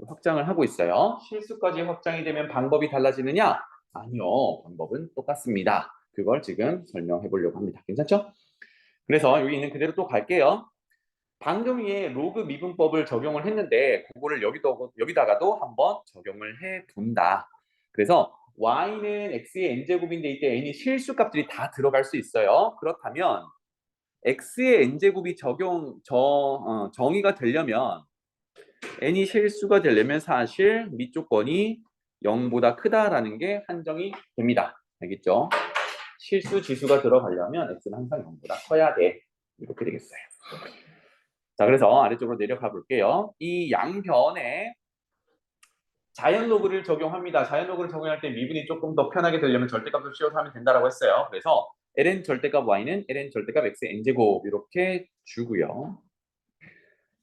확장을 하고 있어요. 실수까지 확장이 되면 방법이 달라지느냐? 아니요. 방법은 똑같습니다. 그걸 지금 설명해 보려고 합니다. 괜찮죠? 그래서 여기 있는 그대로 또 갈게요. 방금 위에 로그 미분법을 적용을 했는데 그거를 여기다가도 한번 적용을 해 본다. 그래서 y는 x의 n제곱인데 이때 n이 실수값들이 다 들어갈 수 있어요. 그렇다면 x의 n제곱이 정의가 되려면 n이 실수가 되려면 사실 밑조건이 0보다 크다라는 게 한정이 됩니다. 알겠죠? 실수 지수가 들어가려면 x는 항상 0보다 커야 돼. 이렇게 되겠어요. 자, 그래서 아래쪽으로 내려가 볼게요. 이 양변에 자연 로그를 적용합니다. 자연 로그를 적용할 때 미분이 조금 더 편하게 되려면 절대값을 씌워서 하면 된다고 했어요. 그래서 ln 절대값 y는 ln 절대값 x n제곱 이렇게 주고요.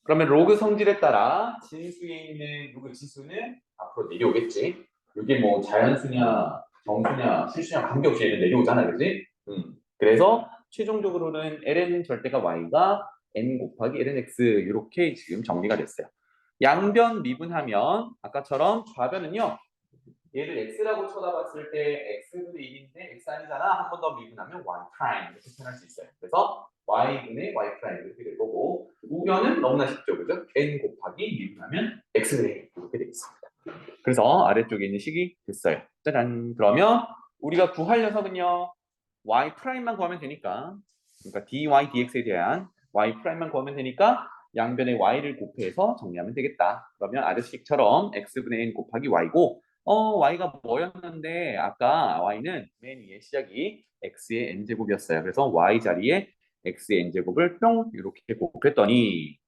그러면 로그 성질에 따라 진수에 있는 로그 지수는 앞으로 내려오겠지. 이게 뭐 자연수냐 정수냐 실수냐 관계없이 얘는 내려오잖아, 그지? 그래서 최종적으로는 ln 절대값 y가 n 곱하기 ln x 이렇게 지금 정리가 됐어요. 양변 미분하면 아까처럼 좌변은요. 얘를 x라고 쳐다봤을 때 x분의 1인데 x 아니잖아. 한 번 더 미분하면 y 프라임 이렇게 표현할 수 있어요. 그래서 y분의 y 프라임 이렇게 될 거고 우변은 너무나 쉽죠. 그죠? n 곱하기 미분하면 x분의 1 이렇게 되겠습니다. 그래서 아래쪽에 있는 식이 됐어요. 짜잔. 그러면 우리가 구할 녀석은요. y 프라임만 구하면 되니까 그러니까 dy, dx에 대한 y 프라임만 구하면 되니까 양변에 y를 곱해서 정리하면 되겠다. 그러면 아래식처럼 x분의 n 곱하기 y고 y가 뭐였는데 아까 y는 맨 위에 시작이 x의 n제곱이었어요. 그래서 y 자리에 x의 n제곱을 뿅 이렇게 곱했더니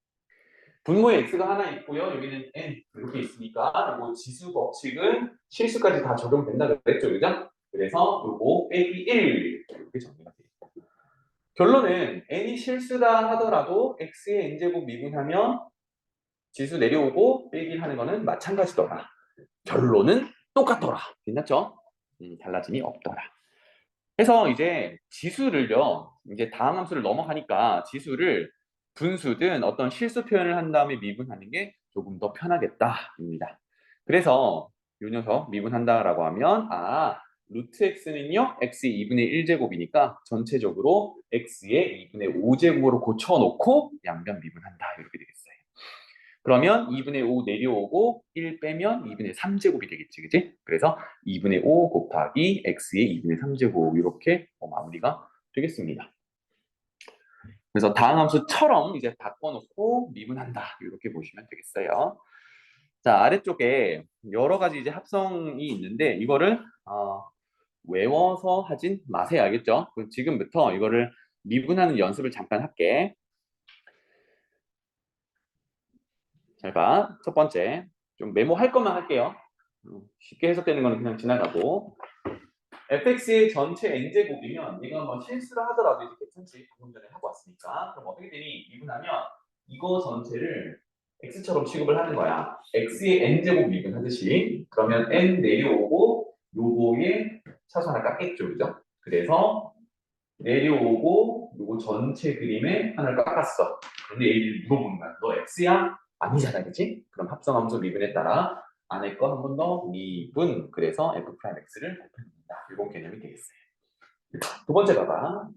분모에 x가 하나 있고요. 여기는 n 이렇게 있으니까 이거 지수 법칙은 실수까지 다 적용된다 그랬죠. 그죠? 그래서 요거 빼기 1 이렇게 정리가 됩니다. 결론은 n이 실수다 하더라도 x의 n제곱 미분하면 지수 내려오고 빼기 하는 거는 마찬가지더라. 결론은 똑같더라. 괜찮죠? 달라짐이 없더라. 그래서 이제 지수를요. 이제 다음 함수를 넘어가니까 지수를 분수든 어떤 실수 표현을 한 다음에 미분하는 게 조금 더 편하겠다입니다. 그래서 이 녀석 미분한다라고 하면 루트 x는요. x의 2분의 1제곱이니까 전체적으로 x의 2분의 5제곱으로 고쳐놓고 양변 미분한다. 이렇게 되겠어요. 그러면 2분의 5 내려오고 1 빼면 2분의 3제곱이 되겠지, 그지? 그래서 2분의 5 곱하기 x의 2분의 3제곱 이렇게 마무리가 되겠습니다. 그래서 다음 함수처럼 이제 바꿔놓고 미분한다 이렇게 보시면 되겠어요. 자, 아래쪽에 여러 가지 이제 합성이 있는데 이거를 외워서 하진 마세요, 알겠죠? 지금부터 이거를 미분하는 연습을 잠깐 할게. 잘 봐. 첫 번째. 좀 메모할 것만 할게요. 쉽게 해석되는 거는 그냥 지나가고. fx의 전체 n제곱이면 얘가 뭐 실수를 하더라도 이제 괜찮지. 방금 전에 하고 왔으니까. 그럼 어떻게 되니? 미분하면 이거 전체를 x처럼 취급을 하는 거야. x의 n제곱 미분하듯이. 그러면 n 내려오고 요거에 차수 하나 깎겠죠. 그죠? 그래서 내려오고 요거 전체 그림에 하나를 깎았어. 근데 얘를 물어보는 거야. 너 X야? 아니잖아, 그치? 그럼 합성함수 미분에 따라 안에 거 한 번 더 미분. 그래서 F 프라임 X를 곱해줍니다. 이런 개념이 되겠어요. 두 번째 봐봐.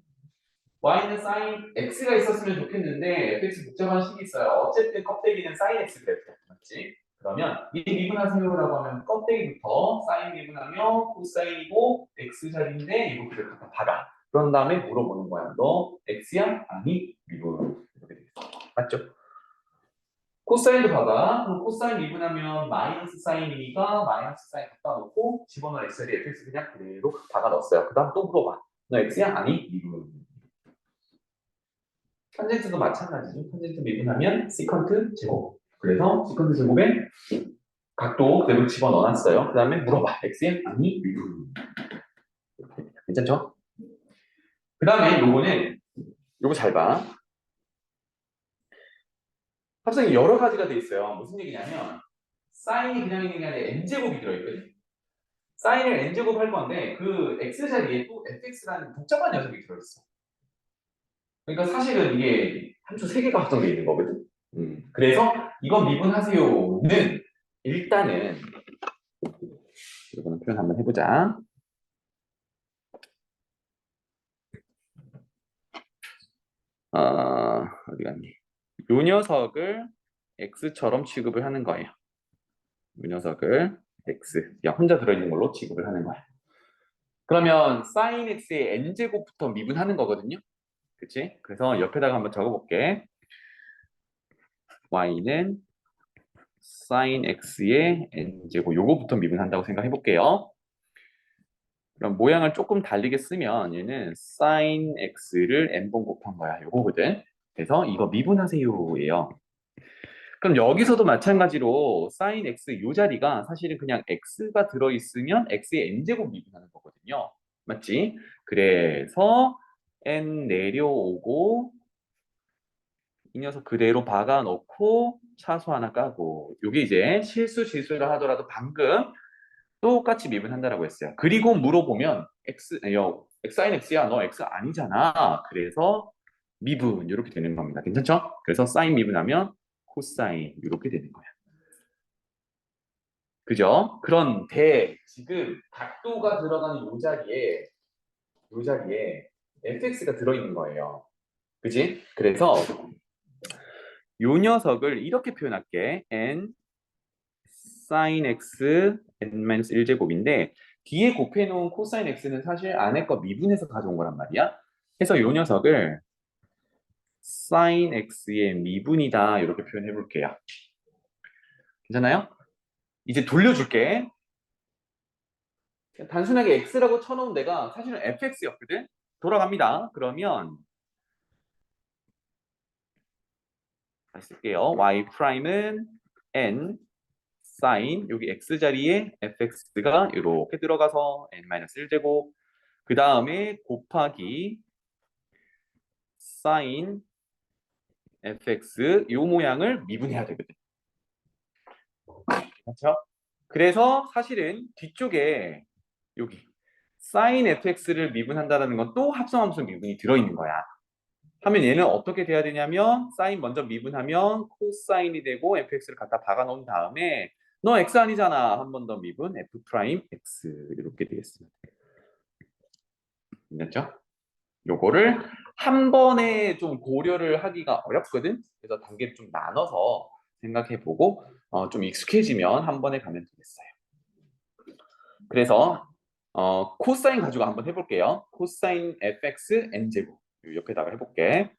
Y는 sin X가 있었으면 좋겠는데 fx 복잡한 식이 있어요. 어쨌든 껍데기는 sin X 그래프 맞지? 그러면 이 미분하세요라고 하면 껍데기부터 sin 미분하면 코사인이고 X 자리인데 이거 그래프 갖다 박아. 그런 다음에 물어보는 거야. 너 X야? 아니 미분. 이렇게 되겠어. 맞죠? 코사인도 봐봐. 그럼 코사인 미분하면 마이너스 사인이니까 마이너스 사인 갖다 놓고 집어넣은 X 자리에 fx 그냥 그대로 박아 넣었어요. 그 다음 또 물어봐. 너 X야? 아니 미분. 탄젠트도 마찬가지죠. 탄젠트 미분하면 시컨트 제곱. 그래서 시컨트 제곱에 각도 그대로 집어넣어놨어요. 그 다음에 물어봐. x에 아니 미분. 괜찮죠? 그 다음에 요거는 요거 잘 봐. 합성이 여러 가지가 돼 있어요. 무슨 얘기냐면 사인이 그냥 있는 게 아니라 n제곱이 들어있거든. 사인을 n제곱 할 건데 그 x 자리에 또 fx라는 복잡한 녀석이 들어있어. 그러니까 사실은 이게 함수 3개가 합성되어 있는 거거든. 그래서 이건 미분하세요는 일단은 이거는 표현 한번 해보자. 어디 갔니? 요 녀석을 x처럼 취급을 하는 거예요. 요 녀석을 x, 야 혼자 들어있는 걸로 취급을 하는 거야. 그러면 sin x의 n제곱부터 미분하는 거거든요. 그치? 그래서 옆에다가 한번 적어볼게. y는 sin x의 n제곱 요거부터 미분한다고 생각해 볼게요. 그럼 모양을 조금 다르게 쓰면 얘는 sin x를 n번 곱한 거야. 요거거든. 그래서 이거 미분하세요예요. 그럼 여기서도 마찬가지로 sin x 요 자리가 사실은 그냥 x가 들어있으면 x의 n제곱 미분하는 거거든요. 맞지? 그래서 n 내려오고 이 녀석 그대로 박아 놓고 차수 하나 까고 요게 이제 실수 실수를 하더라도 방금 똑같이 미분한다라고 했어요. 그리고 물어보면 x sin x야 너 x 아니잖아. 그래서 미분 이렇게 되는 겁니다. 괜찮죠? 그래서 sin 미분하면 코사인 이렇게 되는 거야. 그죠? 그런데 지금 각도가 들어가는 요 자리에 fx가 들어있는 거예요. 그지? 그래서 요 녀석을 이렇게 표현할게. n sin x n-1제곱인데 뒤에 곱해놓은 코사인 x는 사실 안에 거 미분해서 가져온 거란 말이야. 그래서 요 녀석을 sin x의 미분이다 이렇게 표현해 볼게요. 괜찮아요? 이제 돌려줄게. 단순하게 x라고 쳐놓은 데가 사실은 fx였거든. 돌아갑니다. 그러면 다시 쓸게요. y 프라임은 n sin 여기 x 자리에 fx가 이렇게 들어가서 n-1제곱 그 다음에 곱하기 sin fx 요 모양을 미분해야 되거든. 그렇죠? 그래서 사실은 뒤쪽에 여기 sin fx를 미분한다는 건 또 합성함수 미분이 들어있는 거야. 하면 얘는 어떻게 돼야 되냐면 sin 먼저 미분하면 코사인이 되고 fx를 갖다 박아 놓은 다음에 너 x 아니잖아. 한 번 더 미분 f 프라임 x 이렇게 되겠습니다. 됐죠? 요거를 한 번에 좀 고려를 하기가 어렵거든. 그래서 단계를 좀 나눠서 생각해보고 좀 익숙해지면 한 번에 가면 되겠어요. 그래서 코사인 가지고 한번 해볼게요. 코사인 fx n제곱 옆에다가 해볼게.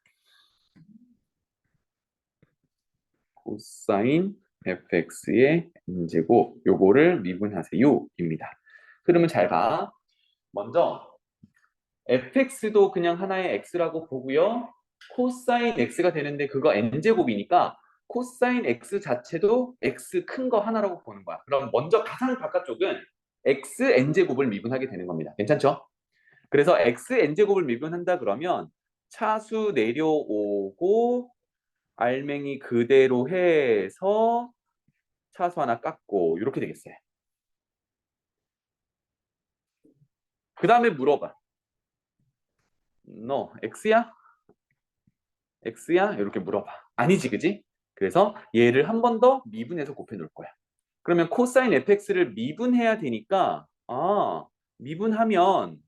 코사인 fx의 n제곱 요거를 미분하세요입니다. 그러면 잘 봐. 먼저 fx도 그냥 하나의 x라고 보고요. 코사인 x가 되는데 그거 n제곱이니까 코사인 x 자체도 x 큰 거 하나라고 보는 거야. 그럼 먼저 가장 바깥쪽은 x n제곱을 미분하게 되는 겁니다. 괜찮죠? 그래서 x n제곱을 미분한다 그러면 차수 내려오고 알맹이 그대로 해서 차수 하나 깎고 이렇게 되겠어요. 그 다음에 물어봐. 너 x야? x야? 이렇게 물어봐. 아니지, 그지? 그래서 얘를 한 번 더 미분해서 곱해 놓을 거야. 그러면 코사인 fx를 미분해야 되니까 미분하면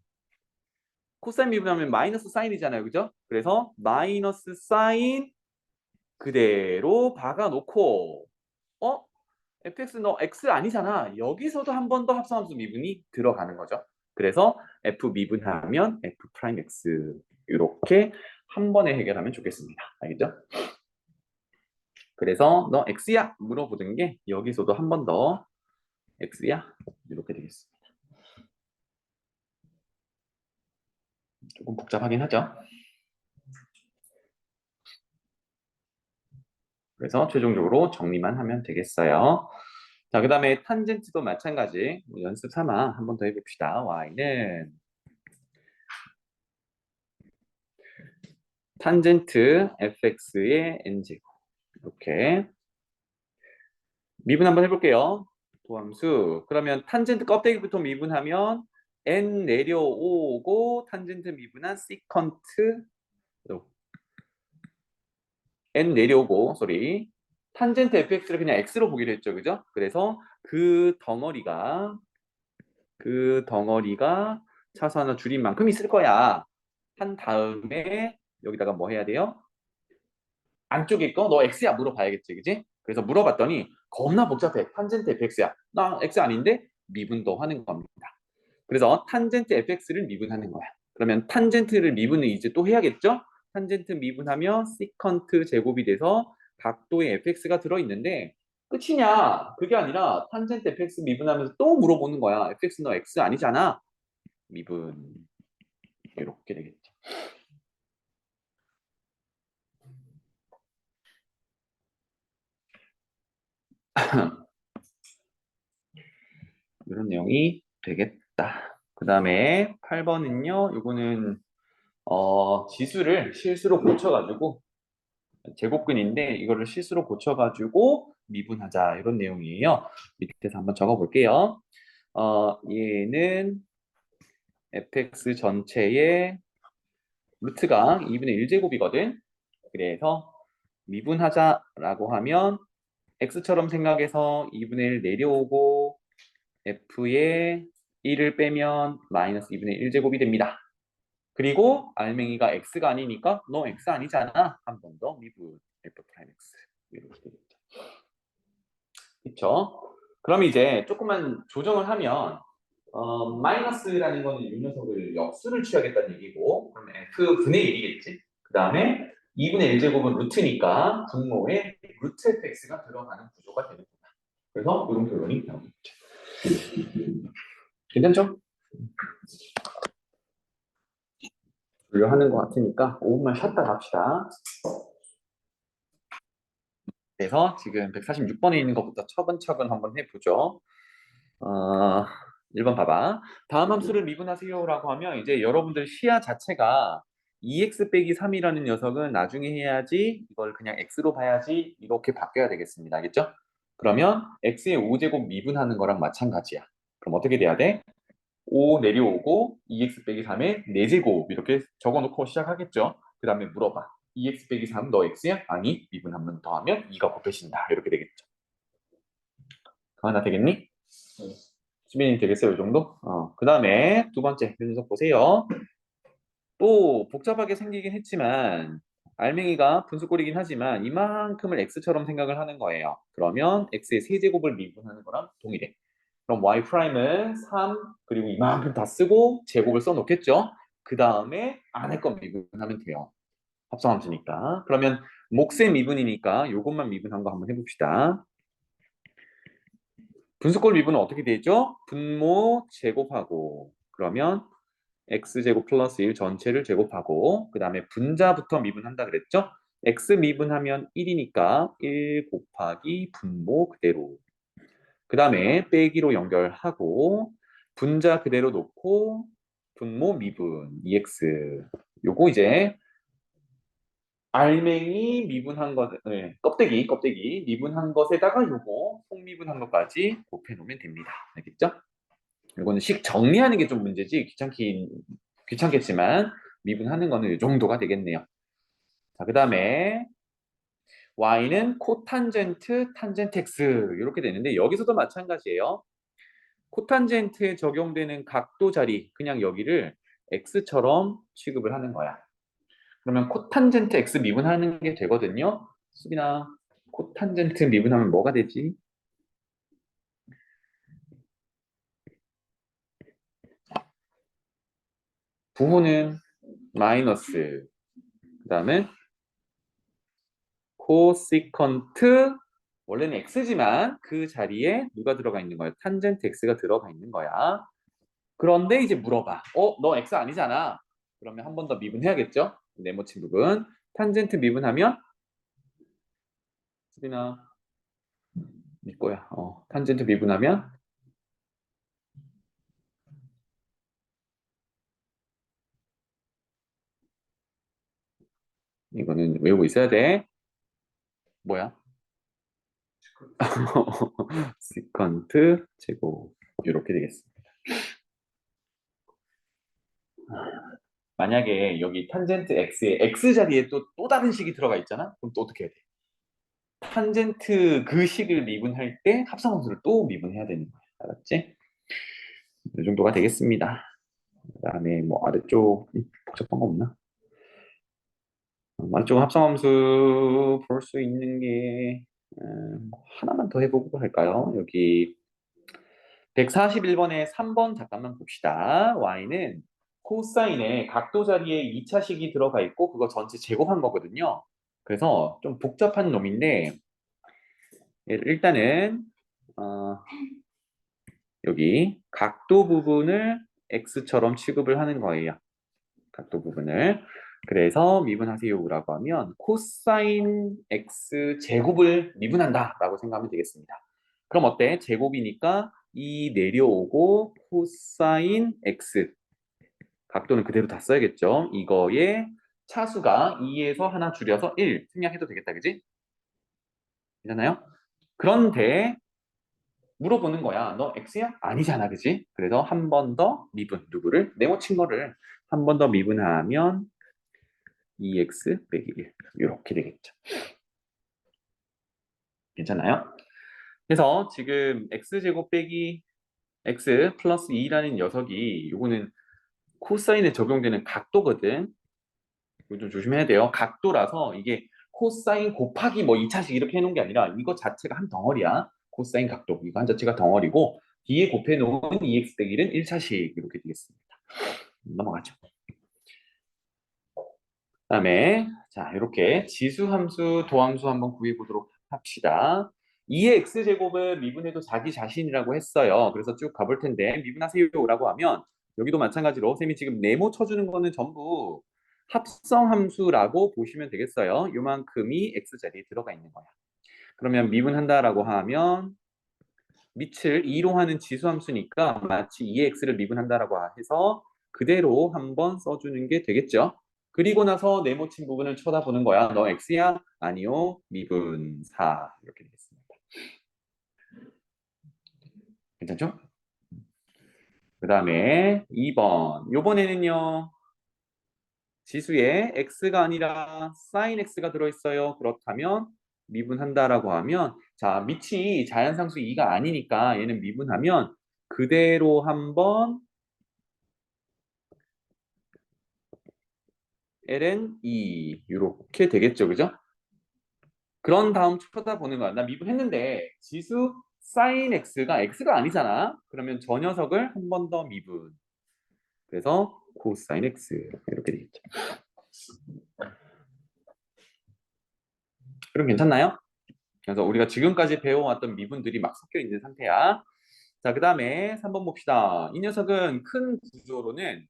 코사인 미분하면 마이너스 사인이잖아요, 그죠? 그래서 마이너스 사인 그대로 박아놓고 fx 너 x 아니잖아. 여기서도 한 번 더 합성함수 미분이 들어가는 거죠. 그래서 f 미분하면 f 프라임 x 이렇게 한 번에 해결하면 좋겠습니다. 알겠죠? 그래서 너 x야? 물어보던 게 여기서도 한 번 더 x야? 이렇게 되겠습니다. 조금 복잡하긴 하죠. 그래서 최종적으로 정리만 하면 되겠어요. 자, 그 다음에 탄젠트도 마찬가지 연습 삼아 한 번 더 해봅시다. y는 탄젠트 fx의 n제곱 이렇게 미분 한번 해볼게요. 도함수. 그러면 탄젠트 껍데기부터 미분하면 n 내려오고 탄젠트 미분한 시컨트 n 내려오고 탄젠트 fx를 그냥 x로 보기로 했죠, 그죠? 그래서 그 덩어리가 차수하나 줄인 만큼 있을 거야. 한 다음에 여기다가 뭐 해야 돼요? 안쪽에 거 너 x야 물어봐야겠지, 그지? 그래서 물어봤더니 겁나 복잡해. 탄젠트 fx야. 나 x 아닌데 미분도 하는 겁니다. 그래서 탄젠트 fx를 미분하는 거야. 그러면 탄젠트를 미분을 이제 또 해야겠죠? 탄젠트 미분하면 시컨트 제곱이 돼서 각도에 fx가 들어있는데 끝이냐? 그게 아니라 탄젠트 fx 미분하면서 또 물어보는 거야. fx 너 x 아니잖아. 미분 이렇게 되겠죠. 이런 내용이 되겠다. 그 다음에 8번은요. 이거는 지수를 실수로 고쳐가지고 제곱근인데 이거를 실수로 고쳐가지고 미분하자 이런 내용이에요. 밑에서 한번 적어볼게요. 얘는 fx 전체의 루트가 2분의 1제곱이거든. 그래서 미분하자라고 하면 x처럼 생각해서 2분의 1 내려오고 f의 1을 빼면 마이너스 2분의 1제곱이 됩니다. 그리고 알맹이가 x가 아니니까 너 x 아니잖아. 한 번 더 미분 f 프라임 x 이렇게 되겠죠. 그렇죠? 그럼 이제 조금만 조정을 하면 마이너스라는 거는 이 녀석을 역수를 취하겠다는 얘기고 그럼 f분의 1이겠지. 그 다음에 2분의 1제곱은 루트니까 분모에 루트 fx가 들어가는 구조가 되는 거다. 그래서 이런 결론이 나오겠죠. 괜찮죠? 분류하는 것 같으니까 5분만 쉬었다 갑시다. 그래서 지금 146번에 있는 것부터 차근차근 한번 해보죠. 1번 봐봐. 다음 함수를 미분하세요라고 하면 이제 여러분들 시야 자체가 2x 빼기 3이라는 녀석은 나중에 해야지 이걸 그냥 x로 봐야지 이렇게 바뀌어야 되겠습니다. 알겠죠? 그러면 x의 5제곱 미분하는 거랑 마찬가지야. 그럼 어떻게 돼야 돼? 5 내려오고 2x 빼기 3의 4제곱 이렇게 적어놓고 시작하겠죠. 그 다음에 물어봐. 2x 빼기 3 너 x야? 아니 미분 한 번 더하면 2가 곱해진다. 이렇게 되겠죠. 그거 하나 되겠니? 수빈이 되겠어요? 이 정도? 그 다음에 두 번째 녀석 보세요. 또 복잡하게 생기긴 했지만 알맹이가 분수꼴이긴 하지만 이만큼을 x처럼 생각을 하는 거예요. 그러면 x의 세제곱을 미분하는 거랑 동일해. 그럼 y 프라임은 3 그리고 이만큼 다 쓰고 제곱을 써놓겠죠. 그 다음에 안에 거 미분하면 돼요. 합성함수니까. 그러면 몫의 미분이니까 이것만 미분한 거 한번 해봅시다. 분수꼴 미분은 어떻게 되죠? 분모 제곱하고 그러면 x제곱 플러스 1 전체를 제곱하고 그 다음에 분자부터 미분한다 그랬죠? x 미분하면 1이니까 1 곱하기 분모 그대로 그 다음에 빼기로 연결하고 분자 그대로 놓고 분모 미분 2x 요거 이제 알맹이 미분한 것, 네, 껍데기 미분한 것에다가 요거 속미분한 것까지 곱해 놓으면 됩니다. 알겠죠? 이거는 식 정리하는 게 좀 문제지 귀찮겠지만 미분하는 거는 이 정도가 되겠네요. 자, 그 다음에 y는 코탄젠트, 탄젠트 x 이렇게 되는데 여기서도 마찬가지예요. 코탄젠트에 적용되는 각도 자리 그냥 여기를 x처럼 취급을 하는 거야. 그러면 코탄젠트 x 미분하는 게 되거든요. 수빈아, 코탄젠트 미분하면 뭐가 되지? 부호는 마이너스, 그 다음에 코시컨트, 원래는 x지만 그 자리에 누가 들어가 있는 거야? 탄젠트 x가 들어가 있는 거야. 그런데 이제 물어봐. 너 x 아니잖아. 그러면 한 번 더 미분해야겠죠? 네모친 부분. 탄젠트 미분하면 수빈아, 네 거야. 탄젠트 미분하면 이거는 외우고 있어야 돼. 뭐야? 시컨트 제곱 이렇게 되겠습니다. 만약에 여기 탄젠트 x에 x 자리에 또 다른 식이 들어가 있잖아? 그럼 또 어떻게 해야 돼? 탄젠트 그 식을 미분할 때 합성함수를 또 미분해야 되는 거야. 알았지? 이 정도가 되겠습니다. 그다음에 뭐 아래쪽 복잡한 거 없나? 아래쪽 합성함수 볼 수 있는 게 하나만 더 해보고 할까요? 여기 141번에 3번 잠깐만 봅시다. y는 코사인에 각도 자리에 2차식이 들어가 있고 그거 전체 제곱한 거거든요. 그래서 좀 복잡한 놈인데 일단은 여기 각도 부분을 x처럼 취급을 하는 거예요. 각도 부분을. 그래서 미분하세요라고 하면 코사인 x 제곱을 미분한다라고 생각하면 되겠습니다. 그럼 어때? 제곱이니까 2 내려오고 코사인 x 각도는 그대로 다 써야겠죠. 이거의 차수가 2에서 하나 줄여서 1 생략해도 되겠다, 그지? 괜찮아요? 그런데 물어보는 거야. 너 X야? 아니잖아, 그지? 그래서 한 번 더 미분, 누구를? 네모친 거를 한 번 더 미분하면 2x 빼기 1 이렇게 되겠죠. 괜찮아요? 그래서 지금 x제곱 빼기 x 플러스 2라는 녀석이 요거는 코사인에 적용되는 각도거든. 이거 좀 조심해야 돼요. 각도라서 이게 코사인 곱하기 뭐 2차식 이렇게 해놓은 게 아니라 이거 자체가 한 덩어리야. 코사인 각도 이거 한 자체가 덩어리고 뒤에 곱해놓은 2x 빼기 1은 1차식 이렇게 되겠습니다. 넘어가죠. 그다음에 자 이렇게 지수함수, 도함수 한번 구해보도록 합시다. 2의 x제곱을 미분해도 자기 자신이라고 했어요. 그래서 쭉 가볼 텐데 미분하세요라고 하면 여기도 마찬가지로 쌤이 지금 네모 쳐주는 거는 전부 합성함수라고 보시면 되겠어요. 요만큼이 x자리에 들어가 있는 거야. 그러면 미분한다라고 하면 밑을 2로 하는 지수함수니까 마치 2의 x를 미분한다라고 해서 그대로 한번 써주는 게 되겠죠. 그리고 나서 네모친 부분을 쳐다보는 거야. 너 x야? 아니요. 미분 4 이렇게 되겠습니다. 괜찮죠? 그 다음에 2번. 요번에는요. 지수에 x가 아니라 sin x가 들어있어요. 그렇다면 미분한다라고 하면 자 밑이 자연상수 2가 아니니까 얘는 미분하면 그대로 한번 ln 2 이렇게 되겠죠. 그죠? 그런 다음 쳐다보는 거야. 나 미분했는데 지수 sin x가 아니잖아. 그러면 저 녀석을 한 번 더 미분. 그래서 코사인 x 이렇게 되겠죠. 그럼 괜찮나요? 그래서 우리가 지금까지 배워왔던 미분들이 막 섞여 있는 상태야. 자, 그 다음에 3번 봅시다. 이 녀석은 큰 구조로는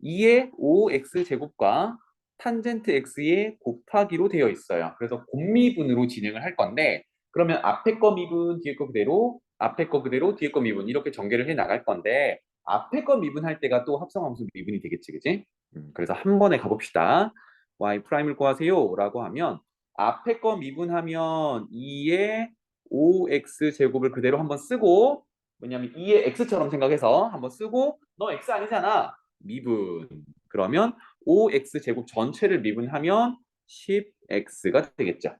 2의 5x 제곱과 탄젠트 x의 곱하기로 되어 있어요. 그래서 곱미분으로 진행을 할 건데 그러면 앞에 거 미분, 뒤에 거 그대로, 앞에 거 그대로, 뒤에 거 미분 이렇게 전개를 해 나갈 건데 앞에 거 미분할 때가 또 합성함수 미분이 되겠지, 그지? 그래서 한 번에 가봅시다. y 프라임을 구하세요 라고 하면 앞에 거 미분하면 2의 5x 제곱을 그대로 한번 쓰고 왜냐면 2의 x처럼 생각해서 한번 쓰고 너 x 아니잖아. 미분. 그러면 5x 제곱 전체를 미분하면 10x가 되겠죠.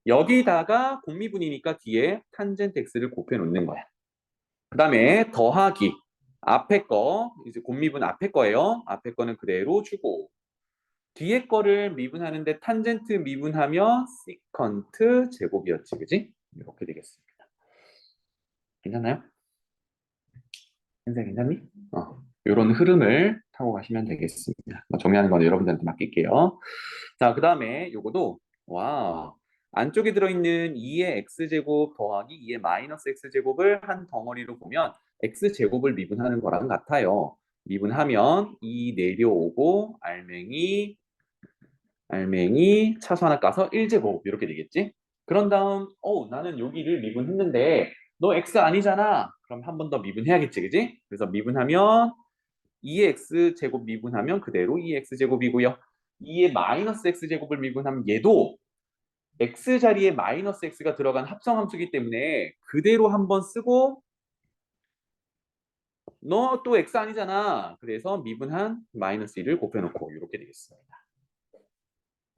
여기다가 공미분이니까 뒤에 탄젠트 x를 곱해 놓는 거야. 그 다음에 더하기 앞에 거 이제 곱미분 앞에 거예요. 앞에 거는 그대로 주고 뒤에 거를 미분하는데 탄젠트 미분하면 시컨트 제곱이었지, 그지? 이렇게 되겠습니다. 괜찮나요? 선생 괜찮니? 이런 흐름을 타고 가시면 되겠습니다. 정리하는 건 여러분들한테 맡길게요. 자, 그 다음에 요거도 와 안쪽에 들어있는 2의 x제곱 더하기 2의 마이너스 x제곱을 한 덩어리로 보면 x제곱을 미분하는 거랑 같아요. 미분하면 2 내려오고 알맹이 차수 하나 까서 1제곱 이렇게 되겠지? 그런 다음 나는 여기를 미분했는데 너 x 아니잖아. 그럼 한 번 더 미분해야겠지, 그지? 그래서 미분하면 2의 x제곱 미분하면 그대로 2의 x제곱이고요. 2의 마이너스 x제곱을 미분하면 얘도 x 자리에 마이너스 x가 들어간 합성함수이기 때문에 그대로 한번 쓰고 너 또 x 아니잖아. 그래서 미분한 마이너스 1을 곱해놓고 이렇게 되겠습니다.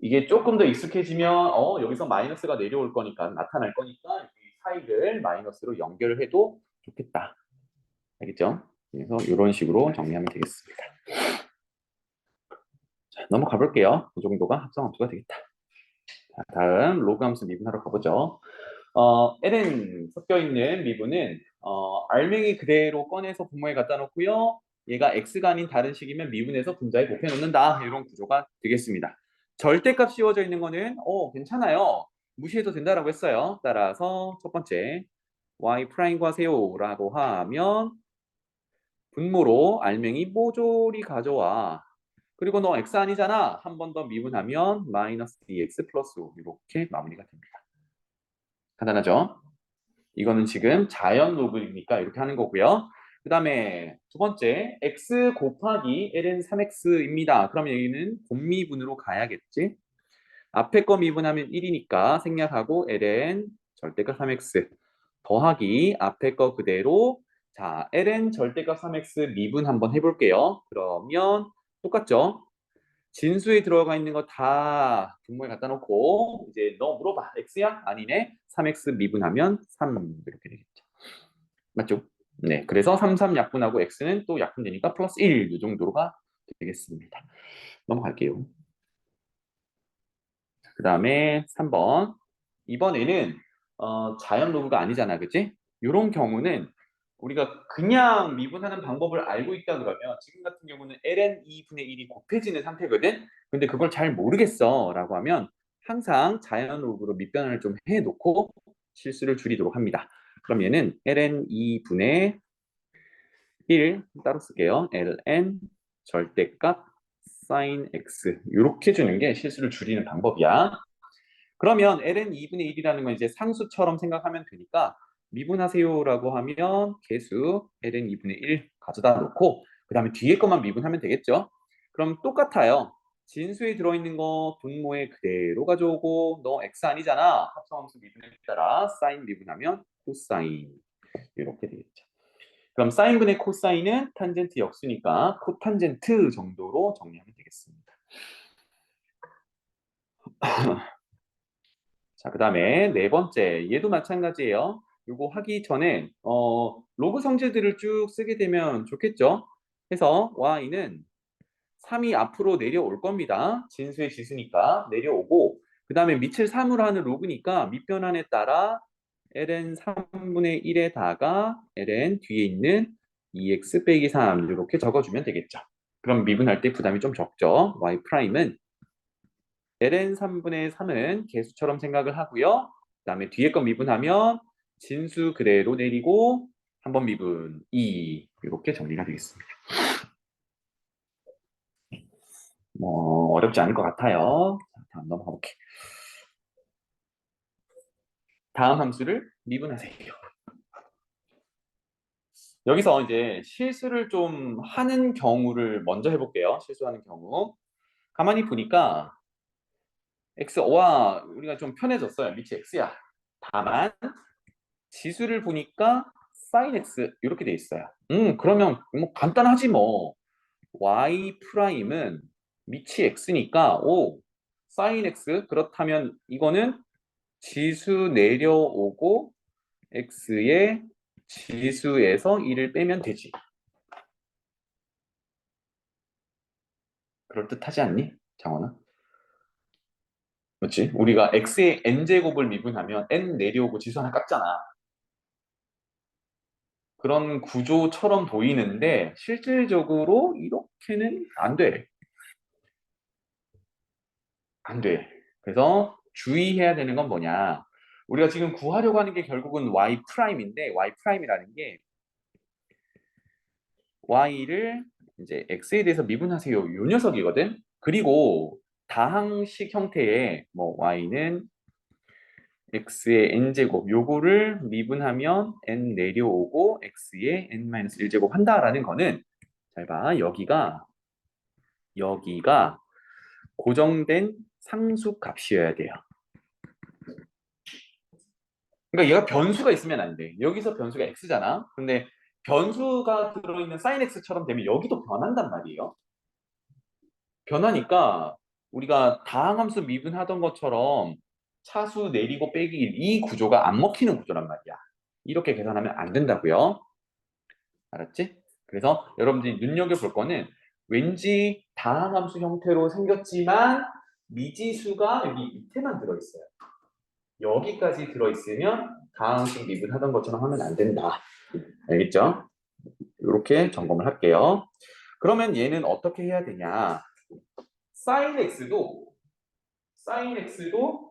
이게 조금 더 익숙해지면 여기서 마이너스가 내려올 거니까 나타날 거니까 이 사이를 마이너스로 연결해도 좋겠다. 알겠죠? 그래서 이런 식으로 정리하면 되겠습니다. 자, 넘어가 볼게요. 그 정도가 합성함수가 되겠다. 자, 다음 로그 함수 미분하러 가보죠. ln 섞여 있는 미분은 알맹이 그대로 꺼내서 분모에 갖다 놓고요. 얘가 x가 아닌 다른 식이면 미분해서 분자에 곱해 놓는다. 이런 구조가 되겠습니다. 절대값 씌워져 있는 거는 괜찮아요. 무시해도 된다라고 했어요. 따라서 첫 번째 y 프라임 구하세요라고 하면 분모로 알맹이 모조리 가져와. 그리고 너 x 아니잖아. 한 번 더 미분하면 마이너스 dx 플러스 5 이렇게 마무리가 됩니다. 간단하죠? 이거는 지금 자연 로그니까 이렇게 하는 거고요. 그 다음에 두 번째 x 곱하기 ln 3x입니다. 그럼 여기는 곱미분으로 가야겠지? 앞에 거 미분하면 1이니까 생략하고 ln 절대값 3x 더하기 앞에 거 그대로 자 ln 절대값 3x 미분 한번 해볼게요. 그러면 똑같죠? 진수에 들어가 있는 거 다 분모에 갖다 놓고 이제 너 물어봐. x야? 아니네. 3x 미분하면 3 이렇게 되겠죠. 맞죠? 네. 그래서 3, 3 약분하고 x는 또 약분되니까 플러스 1 이 정도가 되겠습니다. 넘어갈게요. 그 다음에 3번. 이번에는 자연 로그가 아니잖아. 그치? 이런 경우는 우리가 그냥 미분하는 방법을 알고 있다 그러면 지금 같은 경우는 ln 2분의 1이 곱해지는 상태거든. 근데 그걸 잘 모르겠어 라고 하면 항상 자연 로그로 밑변환을 좀 해놓고 실수를 줄이도록 합니다. 그럼 얘는 ln 2분의 1 따로 쓸게요. ln 절대값 sin x 이렇게 주는 게 실수를 줄이는 방법이야. 그러면 ln 2분의 1이라는 건 이제 상수처럼 생각하면 되니까 미분하세요라고 하면 개수 ln 2분의 1 가져다 놓고 그 다음에 뒤에 것만 미분하면 되겠죠. 그럼 똑같아요. 진수에 들어있는 거 분모에 그대로 가져오고 너 x 아니잖아. 합성함수 미분에 따라 사인 미분하면 코사인 이렇게 되겠죠. 그럼 사인분의 코사인은 탄젠트 역수니까 코탄젠트 정도로 정리하면 되겠습니다. 자, 그 다음에 네 번째, 얘도 마찬가지예요. 이거 하기 전에 로그 성질들을 쭉 쓰게 되면 좋겠죠. 그래서 y는 3이 앞으로 내려올 겁니다. 진수의 지수니까 내려오고 그 다음에 밑을 3으로 하는 로그니까 밑변환에 따라 ln 3분의 1에다가 ln 뒤에 있는 2x 빼기 3 이렇게 적어주면 되겠죠. 그럼 미분할 때 부담이 좀 적죠. y 프라임은 ln 3분의 3은 개수처럼 생각을 하고요. 그 다음에 뒤에 거 미분하면 진수 그대로 내리고 한번 미분 2 이렇게 정리가 되겠습니다. 뭐 어렵지 않을 것 같아요. 자, 다음 넘어가 볼게요. 다음 함수를 미분하세요. 여기서 이제 실수를 좀 하는 경우를 먼저 해볼게요. 실수하는 경우. 가만히 보니까 x와 우리가 좀 편해졌어요. 밑이 x야. 다만 지수를 보니까 sin x 이렇게 돼 있어요. 그러면 뭐 간단하지 뭐. y 프라임은 밑이 x니까 오 sin x 그렇다면 이거는 지수 내려오고 x의 지수에서 1을 빼면 되지. 그럴듯하지 않니? 장원아? 그렇지? 우리가 x의 n제곱을 미분하면 n 내려오고 지수 하나 깎잖아. 그런 구조처럼 보이는데 실질적으로 이렇게는 안 돼. 안 돼. 그래서 주의해야 되는 건 뭐냐? 우리가 지금 구하려고 하는 게 결국은 y 프라임인데 y 프라임이라는 게 y를 이제 x에 대해서 미분하세요. 요 녀석이거든. 그리고 다항식 형태의 뭐 y는 x의 n제곱 요거를 미분하면 n 내려오고 x의 n-1제곱 한다라는 거는 잘 봐. 여기가 고정된 상수 값이어야 돼요. 그러니까 얘가 변수가 있으면 안 돼. 여기서 변수가 x잖아. 근데 변수가 들어있는 sin x처럼 되면 여기도 변한단 말이에요. 변하니까 우리가 다항함수 미분하던 것처럼 차수 내리고 빼기 1, 이 구조가 안 먹히는 구조란 말이야. 이렇게 계산하면 안 된다고요. 알았지? 그래서 여러분들이 눈여겨볼 거는 왠지 다항함수 형태로 생겼지만 미지수가 여기 밑에만 들어있어요. 여기까지 들어있으면 다항식 미분하던 것처럼 하면 안 된다. 알겠죠? 이렇게 점검을 할게요. 그러면 얘는 어떻게 해야 되냐? sin x도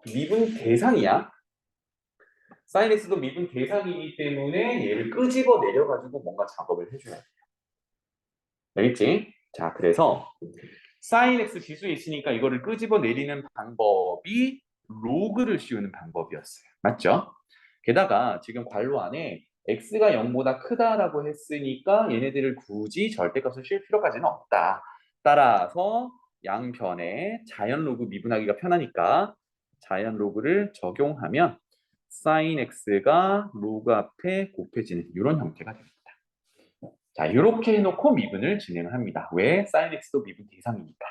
미분 대상이야. sin x도 미분 대상이기 때문에 얘를 끄집어 내려가지고 뭔가 작업을 해줘야 돼. 알겠지? 자, 그래서 sin x 지수에 있으니까 이거를 끄집어 내리는 방법이 로그를 씌우는 방법이었어요. 맞죠? 게다가 지금 괄호 안에 x가 0보다 크다라고 했으니까 얘네들을 굳이 절대값을 씌울 필요까지는 없다. 따라서 양변에 자연 로그 미분하기가 편하니까 자연 로그를 적용하면 sin x가 로그 앞에 곱해지는 이런 형태가 됩니다. 자, 이렇게 해놓고 미분을 진행을 합니다. 왜? sin x도 미분 대상이니까.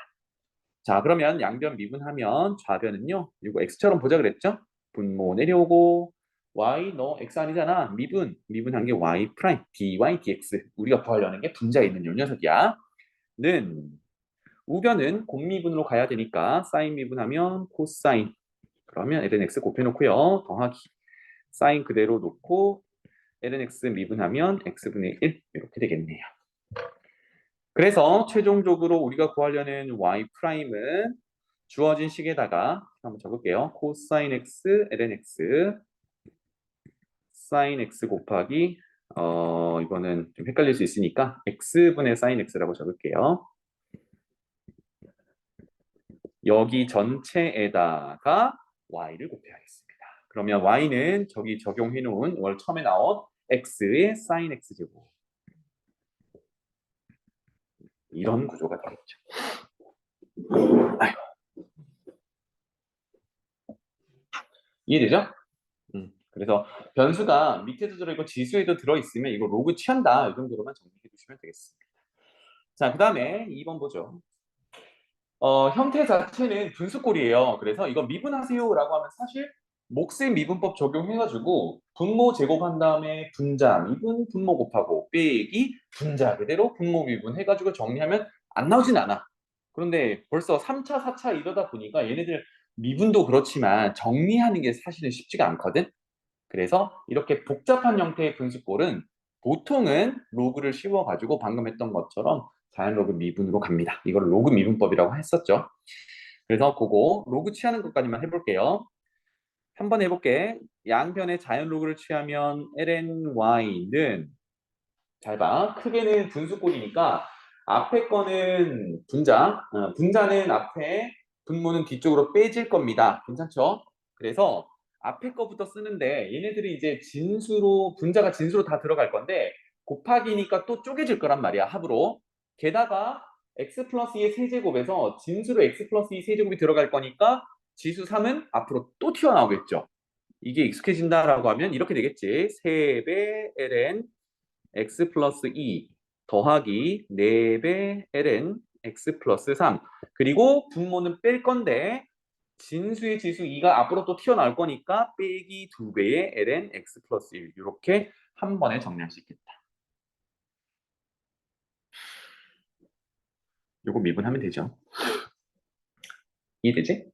자, 그러면 양변 미분하면 좌변은요. 이거 x처럼 보자 그랬죠? 분모 내려오고 y 너 x 아니잖아. 미분한 게 y 프라임 dy dx. 우리가 구하려는 게 분자에 있는 요 녀석이야. 는 우변은 곱미분으로 가야 되니까 사인 미분하면 코사인. 그러면 ln x 곱해놓고요. 더하기 사인 그대로 놓고 ln x 미분하면 x분의 1 이렇게 되겠네요. 그래서 최종적으로 우리가 구하려는 y 프라임은 주어진 식에다가 한번 적을게요. 코사인 x ln x 사인 x 곱하기 이거는 좀 헷갈릴 수 있으니까 x분의 사인 x라고 적을게요. 여기 전체에다가 y를 곱해야겠습니다. 그러면 y는 저기 적용해 놓은 월 처음에 나온 x의 사인 x제곱 이런 구조가 되겠죠. 아유. 이해되죠? 그래서 변수가 밑에도 들어있고 지수에도 들어있으면 이거 로그 취한다 이 정도로만 정리해 주시면 되겠습니다. 자, 그 다음에 2번 보죠. 형태 자체는 분수꼴이에요. 그래서 이거 미분하세요라고 하면 사실 몫의 미분법 적용해가지고 분모 제곱한 다음에 분자 미분 분모 곱하고 빼기 분자 그대로 분모 미분 해가지고 정리하면 안 나오진 않아. 그런데 벌써 3차, 4차 이러다 보니까 얘네들 미분도 그렇지만 정리하는 게 사실은 쉽지가 않거든. 그래서 이렇게 복잡한 형태의 분수꼴은 보통은 로그를 씌워가지고 방금 했던 것처럼 자연 로그 미분으로 갑니다. 이걸 로그 미분법이라고 했었죠. 그래서 그거 로그 취하는 것까지만 해볼게요. 한번 해볼게. 양변에 자연 로그를 취하면 lny는 잘 봐. 크게는 분수꼴이니까 앞에 거는 분자는 앞에 분모는 뒤쪽으로 빼질 겁니다. 괜찮죠? 그래서 앞에 거부터 쓰는데 얘네들이 이제 분자가 진수로 다 들어갈 건데 곱하기니까 또 쪼개질 거란 말이야, 합으로. 게다가 x 플러스 2의 세제곱에서 진수로 x 플러스 2 세제곱이 들어갈 거니까 지수 3은 앞으로 또 튀어나오겠죠. 이게 익숙해진다라고 하면 이렇게 되겠지. 3배 ln x 플러스 2 더하기 4배 ln x 플러스 3. 그리고 분모는 뺄 건데 진수의 지수 2가 앞으로 또 튀어나올 거니까 빼기 2배의 ln x 플러스 1 이렇게 한 번에 정리할 수 있겠다. 요거 미분하면 되죠. 이해되지?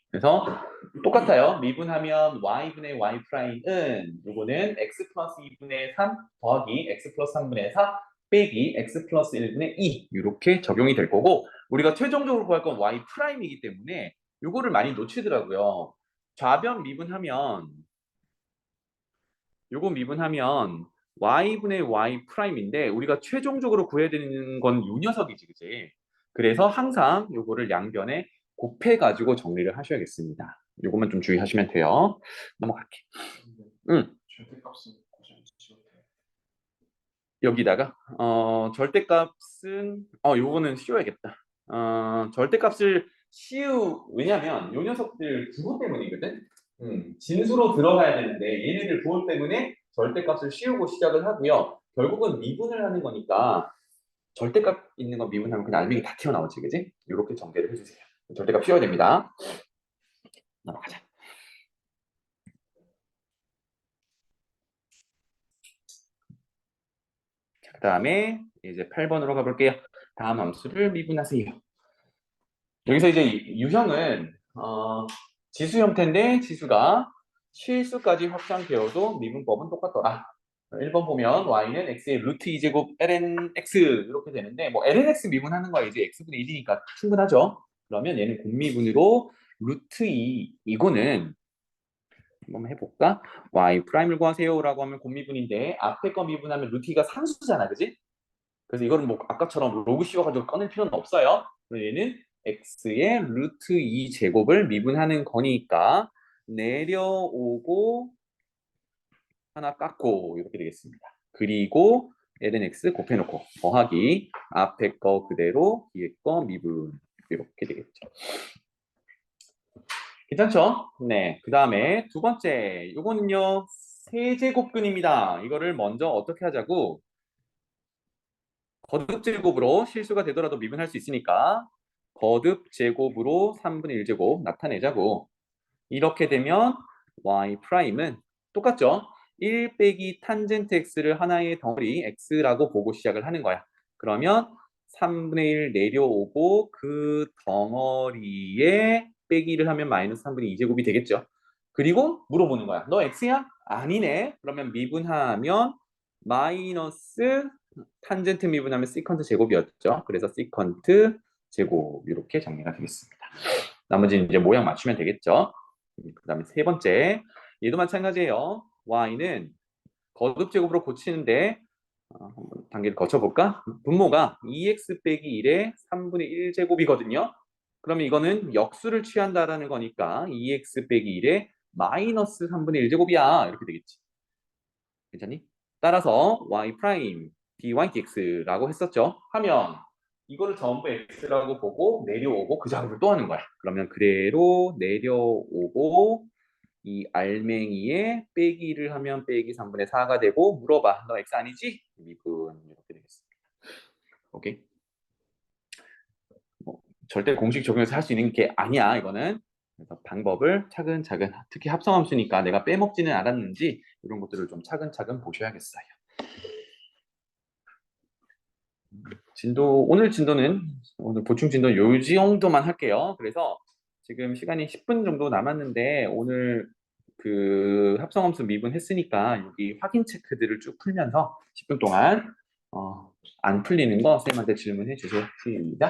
그래서 똑같아요. 미분하면 y분의 y 프라임은 요거는 x 플러스 2분의 3 더하기 x 플러스 3분의 4 빼기 x 플러스 1분의 2 이렇게 적용이 될 거고 우리가 최종적으로 구할 건 y 프라임이기 때문에 요거를 많이 놓치더라고요. 좌변 미분하면 요거 미분하면 y분의 y 프라임인데 우리가 최종적으로 구해야 되는 건 요 녀석이지, 그치? 그래서 항상 요거를 양변에 곱해가지고 정리를 하셔야겠습니다. 요것만 좀 주의하시면 돼요. 넘어갈게. 응. 절대값은 고정 지워도 돼요. 여기다가 절대값은 요거는 씌워야겠다. 절대값을 왜냐면 요 녀석들 부호 때문이거든. 진수로 들어가야 되는데 얘네들 부호 때문에 절대값을 씌우고 시작을 하고요. 결국은 미분을 하는 거니까 절대값 있는 거 미분하면 그냥 알맹이 다 튀어나오지, 그지? 이렇게 전개를 해주세요. 절대값 씌워야 됩니다. 넘어가자. 그 다음에 이제 8번으로 가볼게요. 다음 함수를 미분하세요. 여기서 이제 유형은 지수 형태인데 지수가 실수까지 확장되어도 미분법은 똑같더라. 1번 보면 y는 x의 루트 2제곱 ln x 이렇게 되는데 뭐 ln x 미분하는 거야 이제 x분의 1이니까 충분하죠. 그러면 얘는 공미분으로 루트 2 이거는 한번 해볼까? y 프라임을 구하세요라고 하면 공미분인데 앞에 거 미분하면 루트 2가 상수잖아, 그지? 그래서 이거는 뭐 아까처럼 로그 씌워가지고 꺼낼 필요는 없어요. 얘는 x의 루트 2 제곱을 미분하는 거니까 내려오고 하나 깎고 이렇게 되겠습니다. 그리고 ln x 곱해놓고 더하기 앞에 거 그대로 뒤에 거 미분 이렇게 되겠죠. 괜찮죠? 네. 그 다음에 두 번째 이거는요 세제곱근입니다. 이거를 먼저 어떻게 하자고 거듭 제곱으로 실수가 되더라도 미분할 수 있으니까 거듭 제곱으로 3분의 1제곱 나타내자고. 이렇게 되면 y 프라임은 똑같죠? 1 빼기 탄젠트 x를 하나의 덩어리 x라고 보고 시작을 하는 거야. 그러면 3분의 1 내려오고 그 덩어리에 빼기를 하면 마이너스 3분의 2제곱이 되겠죠. 그리고 물어보는 거야. 너 x야? 아니네. 그러면 미분하면 마이너스 탄젠트 미분하면 시컨트 제곱이었죠. 그래서 시컨트 제곱 이렇게 정리가 되겠습니다. 나머지는 이제 모양 맞추면 되겠죠. 그 다음에 세 번째 얘도 마찬가지예요. y는 거듭 제곱으로 고치는데 한번 단계를 거쳐볼까? 분모가 2x 빼기 1의 3분의 1제곱이거든요. 그러면 이거는 역수를 취한다라는 거니까 2x 빼기 1의 마이너스 3분의 1제곱이야 이렇게 되겠지. 괜찮니? 따라서 y 프라임 dy dx라고 했었죠. 하면 이거를 전부 x라고 보고 내려오고 그 작업을 또 하는 거야. 그러면 그대로 내려오고 이 알맹이에 빼기를 하면 빼기 3분의 4가 되고 물어봐. 너 x 아니지? 미분 이렇게 되겠습니다. 오케이. 절대 공식 적용해서 할 수 있는 게 아니야 이거는. 그래서 방법을 차근차근 특히 합성함수니까 내가 빼먹지는 않았는지 이런 것들을 좀 차근차근 보셔야겠어요. 오늘 진도는 오늘 보충 진도는 요 정도만 할게요. 그래서 지금 시간이 10분 정도 남았는데 오늘 그 합성함수 미분했으니까 여기 확인 체크들을 쭉 풀면서 10분 동안 안 풀리는 거 쌤한테 질문해 주세요. 시작.